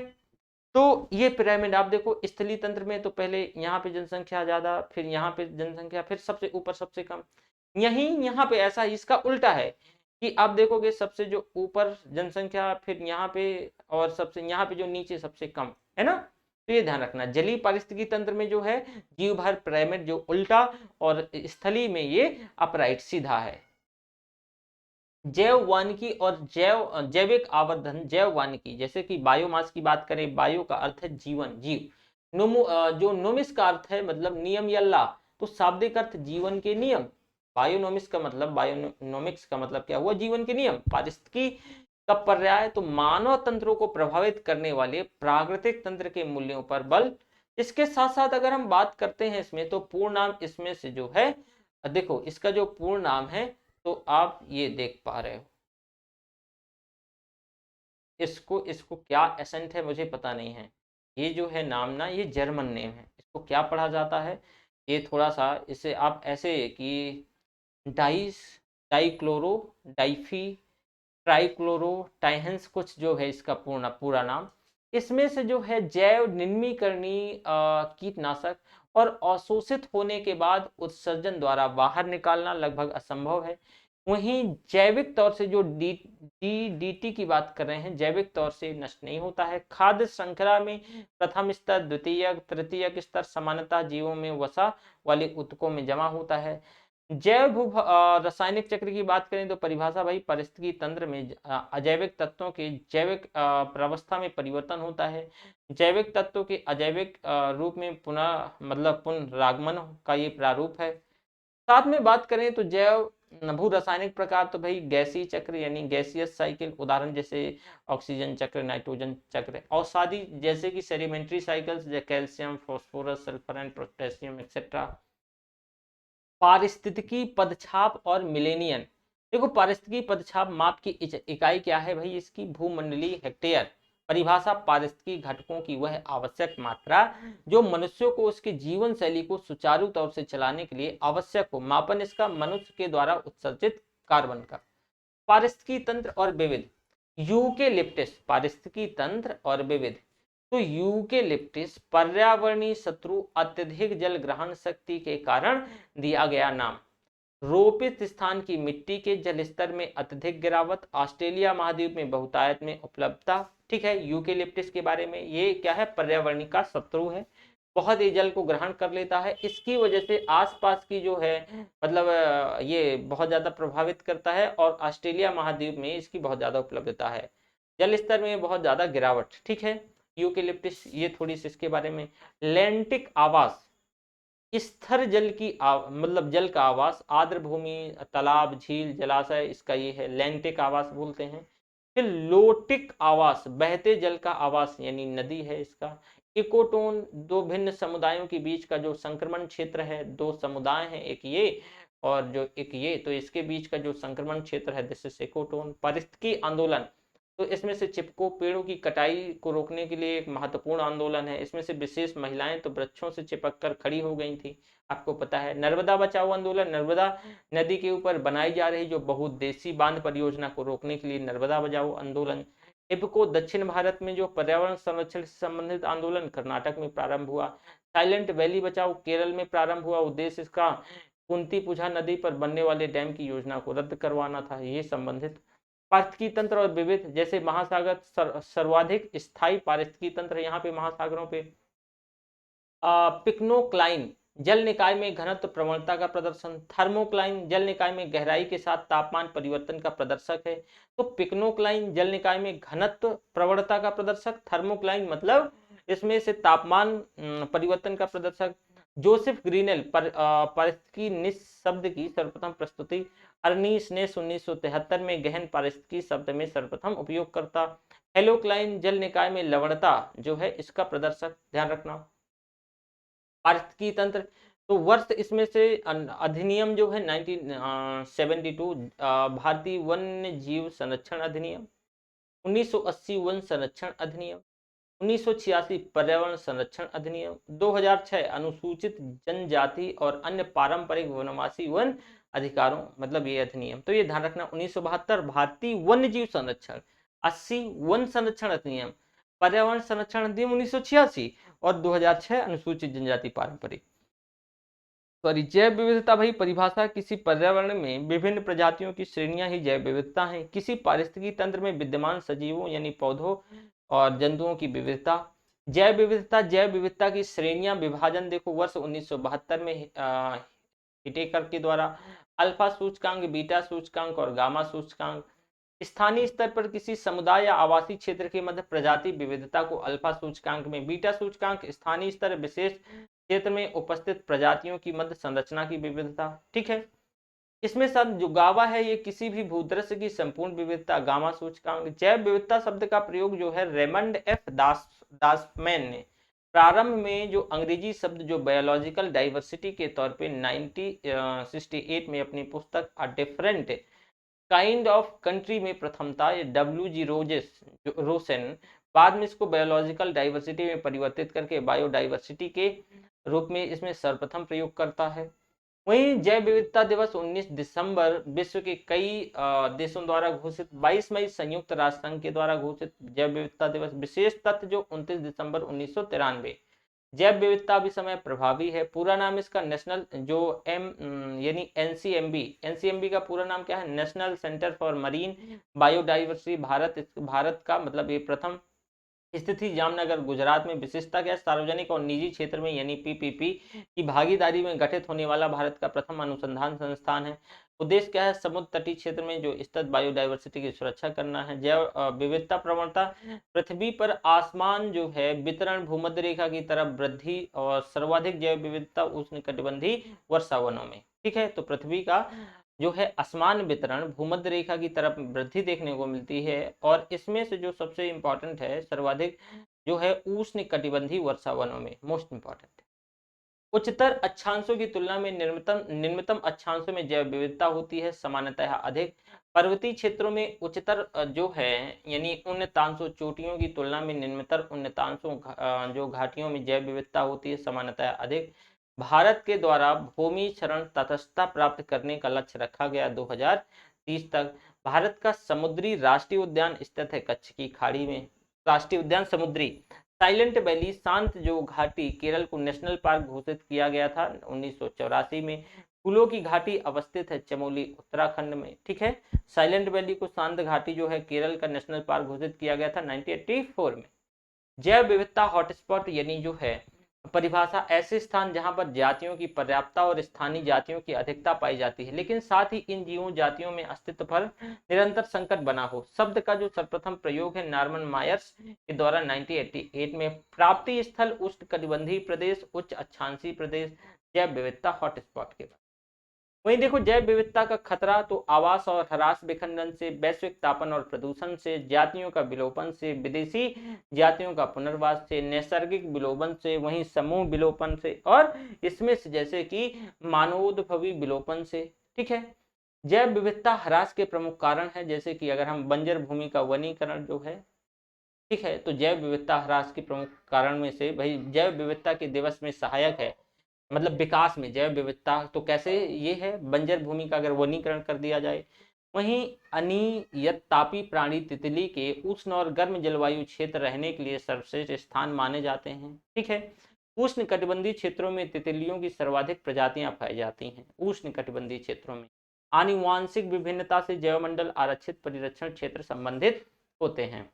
तो ये पिरामिड आप देखो, स्थलीय तंत्र में तो पहले यहाँ पे जनसंख्या ज्यादा, फिर यहाँ पे जनसंख्या, फिर सबसे ऊपर सबसे कम। यहीं यहाँ पे ऐसा इसका उल्टा है कि आप देखोगे सबसे जो ऊपर जनसंख्या, फिर यहाँ पे, और सबसे यहाँ पे जो नीचे सबसे कम है ना। तो ये ध्यान रखना, जलीय पारिस्थितिकी तंत्र में जो है जीव भार पिरामिड जो उल्टा, और स्थलीय में ये अपराइट सीधा है। जैव वानिकी और जैविक आवर्धन। जैव वानिकी जैसे कि बायोमास की बात करें, बायो का अर्थ है जीवन, जीव। जो नोमिस का अर्थ है मतलब नियम या ला, तो शाब्दिक अर्थ जीवन के नियम। बायोनोमिक्स का मतलब, बायोनोमिक्स का मतलब क्या हुआ, जीवन के नियम। पारिस्थितिकी का पर्याय तो मानव तंत्रों को प्रभावित करने वाले प्राकृतिक तंत्र के मूल्यों पर बल। इसके साथ साथ अगर हम बात करते हैं इसमें, तो पूर्ण नाम इसमें से जो है, देखो इसका जो पूर्ण नाम है, तो आप ये देख पा रहे हो, इसको इसको क्या एसेंट है मुझे पता नहीं है। ये जो है नाम ना, ये जर्मन नेम है, इसको क्या पढ़ा जाता है, ये थोड़ा सा इसे आप ऐसे कि डाइस, डाइक्लोरो, डाइफी, ट्राइक्लोरो टाइहेंस, कुछ जो है इसका पूरा नाम। इसमें से जो है जैव निम्नीकरणीय कीटनाशक और अवशोषित होने के बाद उत्सर्जन द्वारा बाहर निकालना लगभग असंभव है। वहीं जैविक तौर से जो डीडीटी की बात कर रहे हैं, जैविक तौर से नष्ट नहीं होता है। खाद्य श्रृंखला में प्रथम स्तर, द्वितीय, तृतीयक स्तर सामान्यतः जीवों में वसा वाले ऊतकों में जमा होता है। जैव रासायनिक चक्र की बात करें तो परिभाषा भाई, परिस्थितिकी तंत्र में अजैविक तत्वों के जैविक प्रावस्था में परिवर्तन होता है। जैविक तत्वों के अजैविक रूप में पुनः मतलब पुनरागमन का ये प्रारूप है। साथ में बात करें तो जैव भू रासायनिक प्रकार तो भाई गैसीय चक्र यानी गैसियस साइकिल, उदाहरण जैसे ऑक्सीजन चक्र, नाइट्रोजन चक्र। औषधि जैसे कि sedimentary cycles, calcium, phosphorus, sulphur and potassium etcetera. पारिस्थितिकी पदछाप और मिलेनियन। देखो पारिस्थितिकी पदछाप माप की इकाई क्या है भाई, इसकी भूमंडलीय हेक्टेयर। परिभाषा पारिस्थितिकी घटकों की वह आवश्यक मात्रा जो मनुष्यों को उसके जीवन शैली को सुचारू तौर से चलाने के लिए आवश्यक हो। मापन इसका मनुष्य के द्वारा उत्सर्जित कार्बन का। पारिस्थितिकी तंत्र और विविध। यूकेलिप्टस पारिस्थितिकी तंत्र और विविध। तो यूकेलिप्टस पर्यावरणीय शत्रु अत्यधिक जल ग्रहण शक्ति के कारण दिया गया नाम। रोपित स्थान की मिट्टी के जल स्तर में अत्यधिक गिरावट, ऑस्ट्रेलिया महाद्वीप में बहुतायत में उपलब्धता। ठीक है, यूकेलिप्टस के बारे में, ये क्या है, पर्यावरणीय का शत्रु है, बहुत ही जल को ग्रहण कर लेता है, इसकी वजह से आसपास की जो है मतलब ये बहुत ज्यादा प्रभावित करता है, और ऑस्ट्रेलिया महाद्वीप में इसकी बहुत ज्यादा उपलब्धता है, जल स्तर में बहुत ज्यादा गिरावट। ठीक है, यूकेलिप्टस, ये थोड़ी सी इसके बारे में। लैंटिक आवास, स्थिर जल की मतलब जल का आवास, आर्द्र भूमि, तालाब, झील, जलाशय, इसका ये है लैंटिक आवास बोलते हैं। फिर लोटिक आवास, बहते जल का आवास यानी नदी है इसका। इकोटोन, दो भिन्न समुदायों के बीच का जो संक्रमण क्षेत्र है, दो समुदाय हैं, एक ये और जो एक ये, तो इसके बीच का जो संक्रमण क्षेत्र है दिस इज इकोटोन। पारिस्थितिकी आंदोलन, तो इसमें से चिपको, पेड़ों की कटाई को रोकने के लिए एक महत्वपूर्ण आंदोलन है। इसमें से विशेष महिलाएं तो वृक्षों से चिपक कर खड़ी हो गई थी, आपको पता है। नर्मदा बचाओ आंदोलन, नर्मदा नदी के ऊपर बनाई जा रही जो बहुउद्देशीय बांध परियोजना को रोकने के लिए नर्मदा बचाओ आंदोलन। इफको, दक्षिण भारत में जो पर्यावरण संरक्षण से संबंधित आंदोलन कर्नाटक में प्रारंभ हुआ। साइलेंट वैली बचाओ केरल में प्रारंभ हुआ, उद्देश्य इसका कुंती पुझा नदी पर बनने वाले डैम की योजना को रद्द करवाना था, ये संबंधित। पारिस्थितिकी तंत्र और विविध, जैसे महासागर सर्वाधिक स्थायी पारिस्थितिकी तंत्र, यहाँ पे महासागरों पे। पिक्नोक्लाइन, जल निकाय में घनत्व प्रवणता का प्रदर्शन। थर्मोक्लाइन, जल निकाय में गहराई के साथ तापमान परिवर्तन का प्रदर्शक है। तो पिक्नोक्लाइन जल निकाय में घनत्व प्रवणता का प्रदर्शक, थर्मोक्लाइन मतलब इसमें से तापमान परिवर्तन का प्रदर्शक। जोसेफ ग्रीनेल पारिस्थितिकी शब्द की सर्वप्रथम प्रस्तुति अर्नीस नेस 1973 में गहन पारिस्थितिकी शब्द में सर्वप्रथम उपयोगकर्ता। हेलोक्लाइन जल निकाय में लवणता जो है इसका प्रदर्शक, ध्यान रखना। पारिस्थितिकी तंत्र, तो वर्ष इसमें से अधिनियम जो है 1972 भारतीय वन्य जीव संरक्षण अधिनियम, 1980 वन संरक्षण अधिनियम, 1986 पर्यावरण संरक्षण अधिनियम, 2006 अनुसूचित जनजाति और अन्य पारंपरिक वनवासी वन अधिकारों मतलब ये अधिनियम। तो ये ध्यान रखना, 1972 भारतीय वन्य जीव संरक्षण, 80 वन संरक्षण अधिनियम, पर्यावरण संरक्षण अधिनियम 1986 और 2006 अनुसूचित जनजाति पारंपरिक। सॉरी, जैव विविधता भाई परिभाषा, किसी पर्यावरण में विभिन्न प्रजातियों की श्रेणियां ही जैव विविधता है। किसी पारिस्थितिकी तंत्र में विद्यमान सजीवों यानी पौधों और जंतुओं की विविधता। जैव विविधता की श्रेणियां विभाजन देखो वर्ष 1972 में हिटेकर के द्वारा, अल्फा सूचकांक, बीटा सूचकांक और गामा सूचकांक। स्थानीय स्तर पर किसी समुदाय या आवासीय क्षेत्र के मध्य प्रजाति विविधता को अल्फा सूचकांक में, बीटा सूचकांक स्थानीय स्तर विशेष क्षेत्र में उपस्थित प्रजातियों की मध्य संरचना की विविधता। ठीक है, इसमें सब जो गावा है ये किसी भी भूदृश्य की संपूर्ण विविधता, गामा सूचकांक। जैव विविधता शब्द का प्रयोग जो है रेमंड एफ दासमैन ने प्रारंभ में जो अंग्रेजी शब्द जो बायोलॉजिकल डाइवर्सिटी के तौर पे 1968 में अपनी पुस्तक a different kind of country में प्रथम था, ये WG रोसेन बाद में इसको बायोलॉजिकल डाइवर्सिटी में परिवर्तित करके बायोडाइवर्सिटी के रूप में इसमें सर्वप्रथम प्रयोग करता है। वहीं जैव विविधता दिवस 19 दिसंबर विश्व के कई देशों द्वारा घोषित, 22 मई संयुक्त राष्ट्र संघ के द्वारा घोषित जैव विविधता दिवस। विशेष तथ्य जो 29 दिसंबर 1993 जैव विविधता भी समय प्रभावी है। पूरा नाम इसका नेशनल जो यानी एनसीएमबी का पूरा नाम क्या है, national centre for marine biodiversity. Bharat का मतलब ये प्रथम स्थिति जामनगर गुजरात में। विशेषता क्या है, सार्वजनिक और निजी क्षेत्र में यानी पीपीपी की भागीदारी में गठित होने वाला भारत का प्रथम अनुसंधान संस्थान है। उद्देश्य क्या है, समुद्र तटीय क्षेत्र में जो स्थित बायोडाइवर्सिटी की सुरक्षा करना है। जैव विविधता प्रवणता, पृथ्वी पर आसमान जो है वितरण भूमध्य रेखा की तरफ वृद्धि और सर्वाधिक जैव विविधता उष्णकटिबंधीय वर्षावनों में। ठीक है, तो पृथ्वी का जो है आसमान वितरण भूमध्य रेखा की तरफ वृद्धि देखने को मिलती है और इसमें से जो सबसे इंपॉर्टेंट है सर्वाधिक जो है उष्णकटिबंधीय वर्षावनों में, मोस्ट इंपॉर्टेंट। उच्चतर अक्षांशों की तुलना में निम्नतम अक्षांशों में जैव विविधता होती है सामान्यतः अधिक। पर्वतीय क्षेत्रों में उच्चतर जो है यानी उन्नतांशों चोटियों की तुलना में निम्नतर उन्नतांशों जो घाटियों में जैव विविधता होती है सामान्यतः अधिक। भारत के द्वारा भूमि क्षरण तटस्थता प्राप्त करने का लक्ष्य रखा गया 2030 तक। भारत का समुद्री राष्ट्रीय उद्यान स्थित है कच्छ की खाड़ी में। राष्ट्रीय उद्यान समुद्री, साइलेंट वैली शांत जो घाटी केरल को नेशनल पार्क घोषित किया गया था 1984 में। फूलों की घाटी अवस्थित है चमोली उत्तराखंड में। ठीक है, साइलेंट वैली को शांत घाटी जो है केरल का नेशनल पार्क घोषित किया गया था 1984 में। जैव विविधता हॉटस्पॉट यानी जो है परिभाषा, ऐसे स्थान जहां पर जातियों की पर्याप्तता और स्थानीय जातियों की अधिकता पाई जाती है लेकिन साथ ही इन जीवों जातियों में अस्तित्व पर निरंतर संकट बना हो। शब्द का जो सर्वप्रथम प्रयोग है नॉर्मन मायर्स के द्वारा 1988 में। प्राप्ति स्थल उष्णकटिबंधीय प्रदेश, उच्च अक्षांशीय प्रदेश, जैव विविधता हॉटस्पॉट के बाद। वहीं देखो जैव विविधता का खतरा, तो आवास और ह्रास विखंडन से, वैश्विक तापन और प्रदूषण से, जातियों का विलोपन से, विदेशी जातियों का पुनर्वास से, नैसर्गिक विलोपन से, वहीं समूह विलोपन से और इसमें से जैसे कि मानवोद्भवी विलोपन से। ठीक है, जैव विविधता ह्रास के प्रमुख कारण है जैसे कि अगर हम बंजर भूमि का वनीकरण जो है, ठीक है, तो जैव विविधता ह्रास के प्रमुख कारण में से भाई जैव विविधता के दिवस में सहायक है मतलब विकास में जैव विविधता। तो कैसे ये है, बंजर भूमि का अगर वनीकरण कर दिया जाए। वहीं अनियत तापी प्राणी तितली के उष्ण और गर्म जलवायु क्षेत्र रहने के लिए सर्वश्रेष्ठ स्थान माने जाते हैं। ठीक है, उष्ण कटिबंधीय क्षेत्रों में तितलियों की सर्वाधिक प्रजातियां पाई जाती हैं। उष्ण कटिबंधीय क्षेत्रों में आनुवांशिक विभिन्नता से जैवमंडल आरक्षित परिरक्षण क्षेत्र संबंधित होते हैं।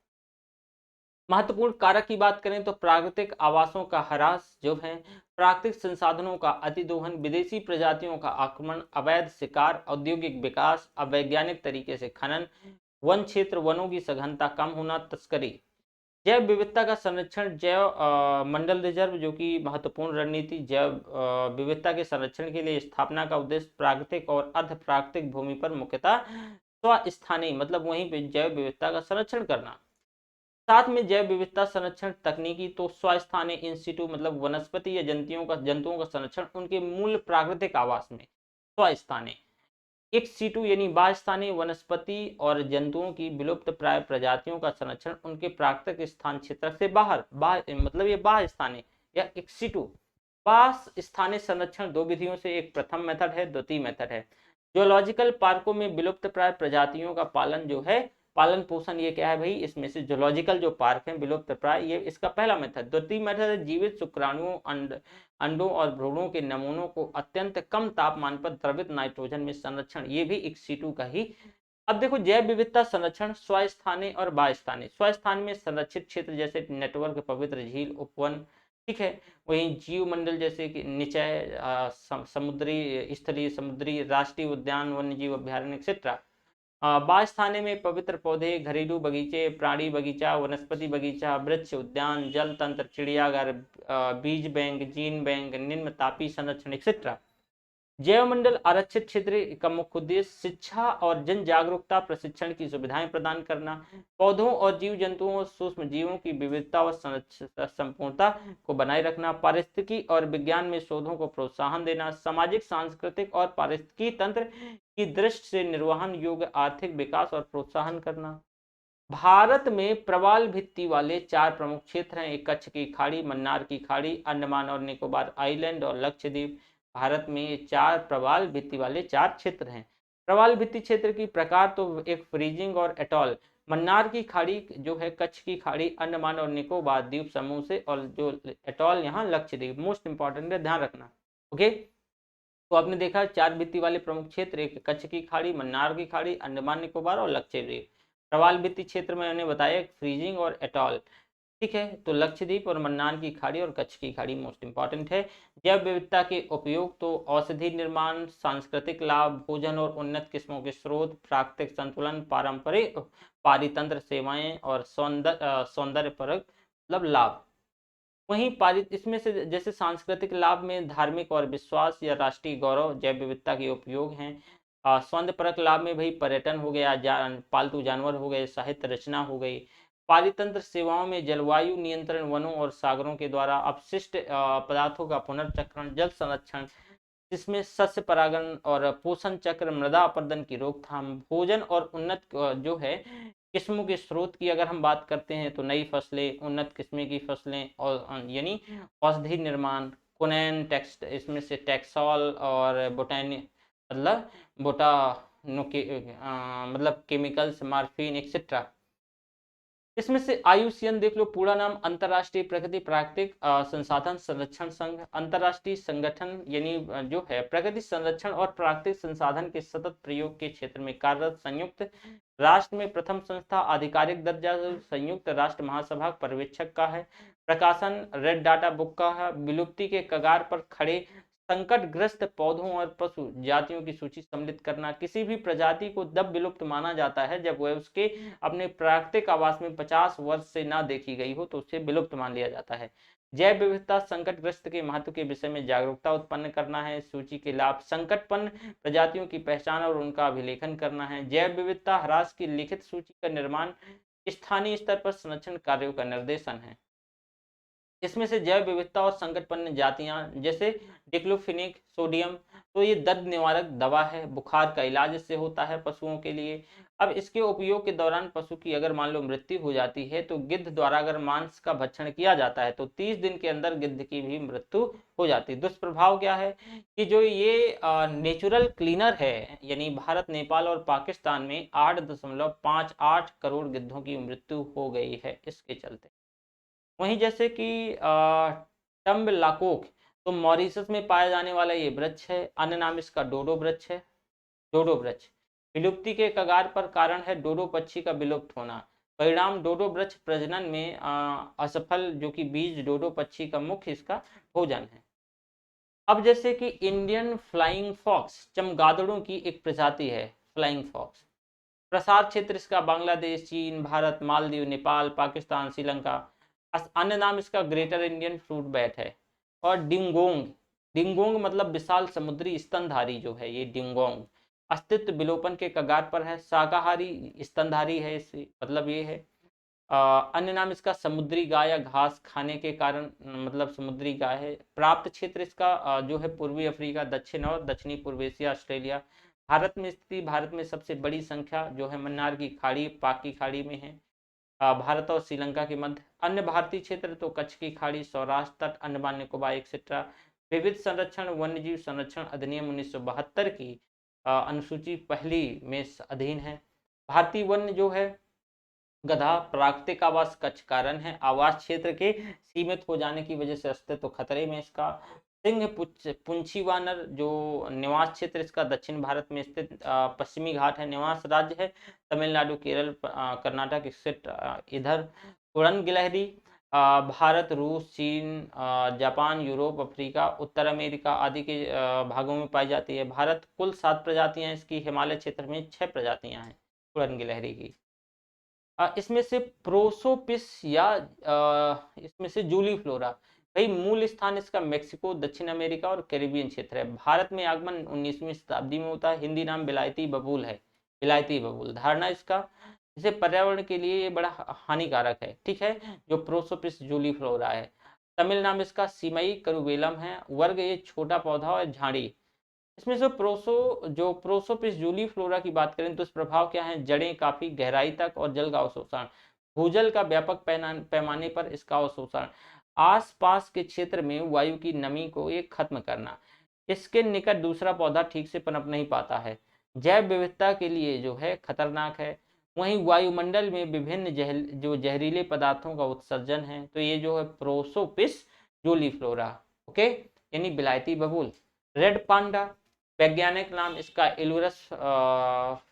महत्वपूर्ण कारक की बात करें तो प्राकृतिक आवासों का ह्रास जो है, प्राकृतिक संसाधनों का अतिदोहन, विदेशी प्रजातियों का आक्रमण, अवैध शिकार, औद्योगिक विकास, अवैज्ञानिक तरीके से खनन, वन क्षेत्र वनों की सघनता कम होना, तस्करी। जैव विविधता का संरक्षण, जैव मंडल रिजर्व जो कि महत्वपूर्ण रणनीति, जैव विविधता के संरक्षण के लिए स्थापना का उद्देश्य प्राकृतिक और अर्ध प्राकृतिक भूमि पर मुख्यतः स्वस्थानीय मतलब वहीं पे जैव विविधता का संरक्षण करना। साथ में जैव विविधता संरक्षण तकनीकी, तो स्वस्थानीय इंस्टीट्यू मतलब वनस्पति या जंतुओं का संरक्षण उनके मूल प्राकृतिक आवास में स्वस्थानीय। एक सीटू यानी बाह्यस्थानीय वनस्पति और जंतुओं की विलुप्त प्राय प्रजातियों का संरक्षण उनके प्राकृतिक स्थान क्षेत्र से बाहर, बाह्य मतलब ये बाह्यस्थानीय या एक सीटू। बाह्य स्थानीय संरक्षण दो विधियों से, एक प्रथम मेथड है, द्वितीय मेथड है। जूलॉजिकल पार्कों में विलुप्त प्राय प्रजातियों का पालन जो है, पालन पोषण, ये क्या है भाई, इसमें से जूलॉजिकल जो पार्क है विलुप्त प्राय, ये इसका पहला मेथड। द्वितीय मेथड है जीवित शुक्राणुओं अंडों और भ्रूणों के नमूनों को अत्यंत कम तापमान पर द्रवित नाइट्रोजन में संरक्षण, ये भी एक सीटू का ही। अब देखो जैव विविधता संरक्षण स्वस्थानीय और बाह्यस्थानीय। स्वस्थानीय में संरक्षित क्षेत्र जैसे नेटवर्क, पवित्र झील, उपवन, ठीक है। वहीं जीव मंडल जैसे कि निचय, समुद्री स्थलीय, समुद्री, राष्ट्रीय उद्यान, वन्य जीव अभ्यारण्य एक्सेट्रा। बास्थाने में पवित्र पौधे, घरेलू बगीचे, प्राणी बगीचा, वनस्पति बगीचा, वृक्ष उद्यान, जल तंत्र, चिड़ियाघर, बीज बैंक, जीन बैंक, निम्न तापी संरक्षण एक्सेट्रा। जैव मंडल आरक्षित क्षेत्र का मुख्य उद्देश्य शिक्षा और जन जागरूकता प्रशिक्षण की सुविधाएं प्रदान करना, पौधों और जीव जंतुओं और सूक्ष्म जीवों की विविधता और संपूर्णता को बनाए रखना, पारिस्थितिकी और विज्ञान में शोधों को प्रोत्साहन देना, सामाजिक, सांस्कृतिक और पारिस्थितिकी तंत्र की दृष्टि से निर्वहन योग्य आर्थिक विकास और प्रोत्साहन करना। भारत में प्रवाल भित्ति वाले चार प्रमुख क्षेत्र हैं, एक कच्छ की खाड़ी, मन्नार की खाड़ी, अंडमान और निकोबार आइलैंड और लक्षद्वीप। भारत में चार प्रवाल भित्ति वाले चार क्षेत्र हैं। प्रवाल भित्ति क्षेत्र की प्रकार तो एक फ्रीजिंग और एटॉल, मन्नार की खाड़ी जो है, कच्छ की खाड़ी, अंडमान और निकोबार द्वीप समूह से, और जो एटॉल यहाँ लक्षद्वीप। मोस्ट इंपॉर्टेंट है, ध्यान रखना। ओके, तो आपने देखा चार भित्ति वाले प्रमुख क्षेत्र, एक कच्छ की खाड़ी, मन्नार की खाड़ी, अंडमान निकोबार और लक्षद्वीप। प्रवाल भित्ति क्षेत्र में मैंने बताया फ्रीजिंग और एटॉल, ठीक है। तो लक्षद्वीप और मन्नार की खाड़ी और कच्छ की खाड़ी मोस्ट इंपॉर्टेंट है। जैव विविधता के उपयोग तो औषधि निर्माण, सांस्कृतिक लाभ, भोजन और उन्नत किस्मों के स्रोत, प्राकृतिक संतुलन, पारंपरिक पारितंत्र सेवाएं और सौंदर्य परक मतलब लाभ। वहीं पारित इसमें से जैसे सांस्कृतिक लाभ में धार्मिक और विश्वास या राष्ट्रीय गौरव जैव विविधता के उपयोग हैं। सौंदर्य परक लाभ में भाई पर्यटन हो गया, पालतू जानवर हो गए, साहित्य रचना हो गई। पारितंत्र सेवाओं में जलवायु नियंत्रण, वनों और सागरों के द्वारा अपशिष्ट पदार्थों का पुनर्चक्रण, जल संरक्षण, जिसमें सस्य परागण और पोषण चक्र, मृदा अपरदन की रोकथाम, भोजन और उन्नत जो है किस्मों के स्रोत की अगर हम बात करते हैं तो नई फसलें, उन्नत किस्म की फसलें और यानी औषधि निर्माण, कुनैन टेक्स्ट, इसमें से टेक्सॉल और बोटानी मतलब मतलब केमिकल्स, मार्फिन एक्सेट्रा। इसमें से आयुसीएन देख लो, पूरा नाम अंतरराष्ट्रीय प्रकृति प्राकृतिक संसाधन संरक्षण संघ। अंतरराष्ट्रीय संगठन यानी जो है प्रकृति संरक्षण और प्राकृतिक संसाधन के सतत प्रयोग के क्षेत्र में कार्यरत संयुक्त राष्ट्र में प्रथम संस्था। आधिकारिक दर्जा संयुक्त राष्ट्र महासभा पर्यवेक्षक का है। प्रकाशन रेड डाटा बुक का है। विलुप्ति के कगार पर खड़े संकटग्रस्त पौधों और पशु जातियों की सूची सम्मिलित करना। किसी भी प्रजाति को तब विलुप्त माना जाता है जब वह उसके अपने प्राकृतिक आवास में 50 वर्ष से ना देखी गई हो, तो उसे विलुप्त मान लिया जाता है। जैव विविधता संकटग्रस्त के महत्व के विषय में जागरूकता उत्पन्न करना है। सूची के लाभ, संकटपन्न प्रजातियों की पहचान और उनका अभिलेखन करना है। जैव विविधता ह्रास की लिखित सूची का निर्माण, स्थानीय स्तर पर संरक्षण कार्यों का निर्देशन है। इसमें से जैव विविधता और संकटपन्न जातियां जैसे डिक्लोफिनिक सोडियम, तो ये दर्द निवारक दवा है, बुखार का इलाज इससे होता है पशुओं के लिए। अब इसके उपयोग के दौरान पशु की अगर मान लो मृत्यु हो जाती है, तो गिद्ध द्वारा अगर मांस का भक्षण किया जाता है तो 30 दिन के अंदर गिद्ध की भी मृत्यु हो जाती है। दुष्प्रभाव क्या है कि जो ये नेचुरल क्लीनर है, यानी भारत, नेपाल और पाकिस्तान में 8.58 करोड़ गिद्धों की मृत्यु हो गई है इसके चलते। वहीं जैसे कि टम्ब लाकोक, तो मॉरिशस में पाया जाने वाला ये वृक्ष है। अन्य नाम इसका डोडो वृक्ष है। डोडो वृक्ष विलुप्ति के कगार पर, कारण है डोडो पक्षी का विलुप्त होना। परिणाम डोडो वृक्ष प्रजनन में असफल, जो कि बीज डोडो पक्षी का मुख्य इसका भोजन है। अब जैसे कि इंडियन फ्लाइंग फॉक्स चमगादड़ों की एक प्रजाति है, फ्लाइंग फॉक्स। प्रसार क्षेत्र इसका बांग्लादेश, चीन, भारत, मालदीव, नेपाल, पाकिस्तान, श्रीलंका। अन्य नाम इसका ग्रेटर इंडियन फ्रूट बैट है। और डिंगोंग, डिंगोंग मतलब विशाल समुद्री स्तनधारी जो है ये डिंगोंग, अस्तित्व विलोपन के कगार पर है, शाकाहारी स्तनधारी है, इसे मतलब ये है। अन्य नाम इसका समुद्री गाय या घास खाने के कारण मतलब समुद्री गाय है। प्राप्त क्षेत्र इसका जो है पूर्वी अफ्रीका, दक्षिण और दक्षिणी पूर्व एशिया, ऑस्ट्रेलिया। भारत में स्थिति, भारत में सबसे बड़ी संख्या जो है मन्नार की खाड़ी, पाक की खाड़ी में है। भारत और श्रीलंका के मध्य। अन्य भारतीय क्षेत्र तो कच्छ की खाड़ी, सौराष्ट्र तट, अंडमान निकोबार एक्सेट्रा। विविध संरक्षण वन्य जीव संरक्षण अधिनियम 1972 की अनुसूची पहली में अधीन है। भारतीय वन्य जो है गधा प्राकृतिक आवास कच्छ कारण है, आवास क्षेत्र के सीमित हो जाने की वजह से अस्तित्व खतरे में इसका। सिंह पुंछी वानर जो निवास क्षेत्र इसका दक्षिण भारत में स्थित पश्चिमी घाट है, निवास राज्य है तमिलनाडु, केरल, कर्नाटक एक्सेट्रा। इधर उड़न गिलहरी भारत, रूस, चीन, जापान, यूरोप, अफ्रीका, उत्तर अमेरिका आदि के भागों में पाई जाती है। भारत कुल 7 प्रजातियां इसकी, हिमालय क्षेत्र में 6 प्रजातियां हैं उड़न गिलहरी की। इसमें से प्रोसोपिस या इसमें से जूली फ्लोरा, भाई मूल स्थान इसका मेक्सिको, दक्षिण अमेरिका और कैरिबियन क्षेत्र है। भारत में आगमन 19वीं शताब्दी में होता है। हिंदी नाम बिलायती बबूल है, बिलायती बबूल। धारणा इसका, इसे पर्यावरण के लिए ये बड़ा हानिकारक है, ठीक है, जो प्रोसोपिस जूली फ्लोरा है। तमिल नाम इसका सीमई करुवेलम है। वर्ग ये छोटा पौधा और झाड़ी। इसमें से प्रोसोपिस जूली फ्लोरा की बात करें तो दुष्प्रभाव क्या है, जड़ें काफी गहराई तक और जल का अवशोषण, भूजल का व्यापक पैमाने पर इसका अवशोषण, आसपास के क्षेत्र में वायु की नमी को ये खत्म करना, इसके निकट दूसरा पौधा ठीक से पनप नहीं पाता है, जैव विविधता के लिए जो है खतरनाक है। वहीं वायुमंडल में विभिन्न जो जहरीले पदार्थों का उत्सर्जन है। तो ये जो है प्रोसोपिस जूली फ्लोरा, ओके, यानी बिलायती बबूल। रेड पांडा, वैज्ञानिक नाम इसका एलुरस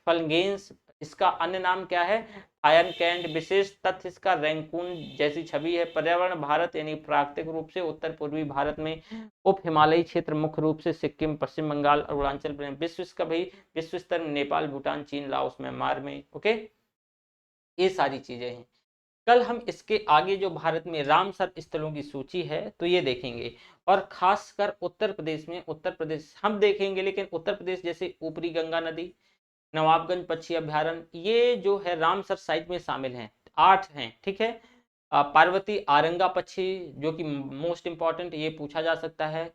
फलगेंस, इसका अन्य नाम क्या है, आयन कैंट। विशेष तथ्य इसका रैंकून जैसी छवि है। पर्यावरण भारत यानी प्राकृतिक रूप से उत्तर पूर्वी भारत में उप हिमालयी क्षेत्र, मुख्य रूप से सिक्किम, पश्चिम बंगाल, अरुणाचल प्रदेश। विश्व इसका भाई विश्व स्तर में नेपाल, भूटान, चीन, लाओस, म्यांमार में, ओके, ये सारी चीजें हैं। कल हम इसके आगे जो भारत में रामसर स्थलों की सूची है तो ये देखेंगे, और खासकर उत्तर प्रदेश में, उत्तर प्रदेश हम देखेंगे, लेकिन उत्तर प्रदेश जैसे ऊपरी गंगा नदी, नवाबगंज पक्षी अभ्यारण्य, ये जो है रामसर साइट में शामिल हैं, 8 हैं, ठीक है। पार्वती आरंगा पक्षी जो कि मोस्ट इंपॉर्टेंट, ये पूछा जा सकता है।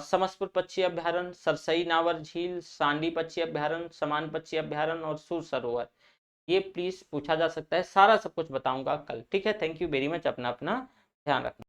समसपुर पक्षी अभ्यारण्य, सरसई नावर झील, सांडी पक्षी अभ्यारण्य, समान पक्षी अभ्यारण्य और सुर सरोवर, ये प्लीज पूछा जा सकता है। सारा सब कुछ बताऊंगा कल, ठीक है। थैंक यू वेरी मच, अपना अपना ध्यान रखना।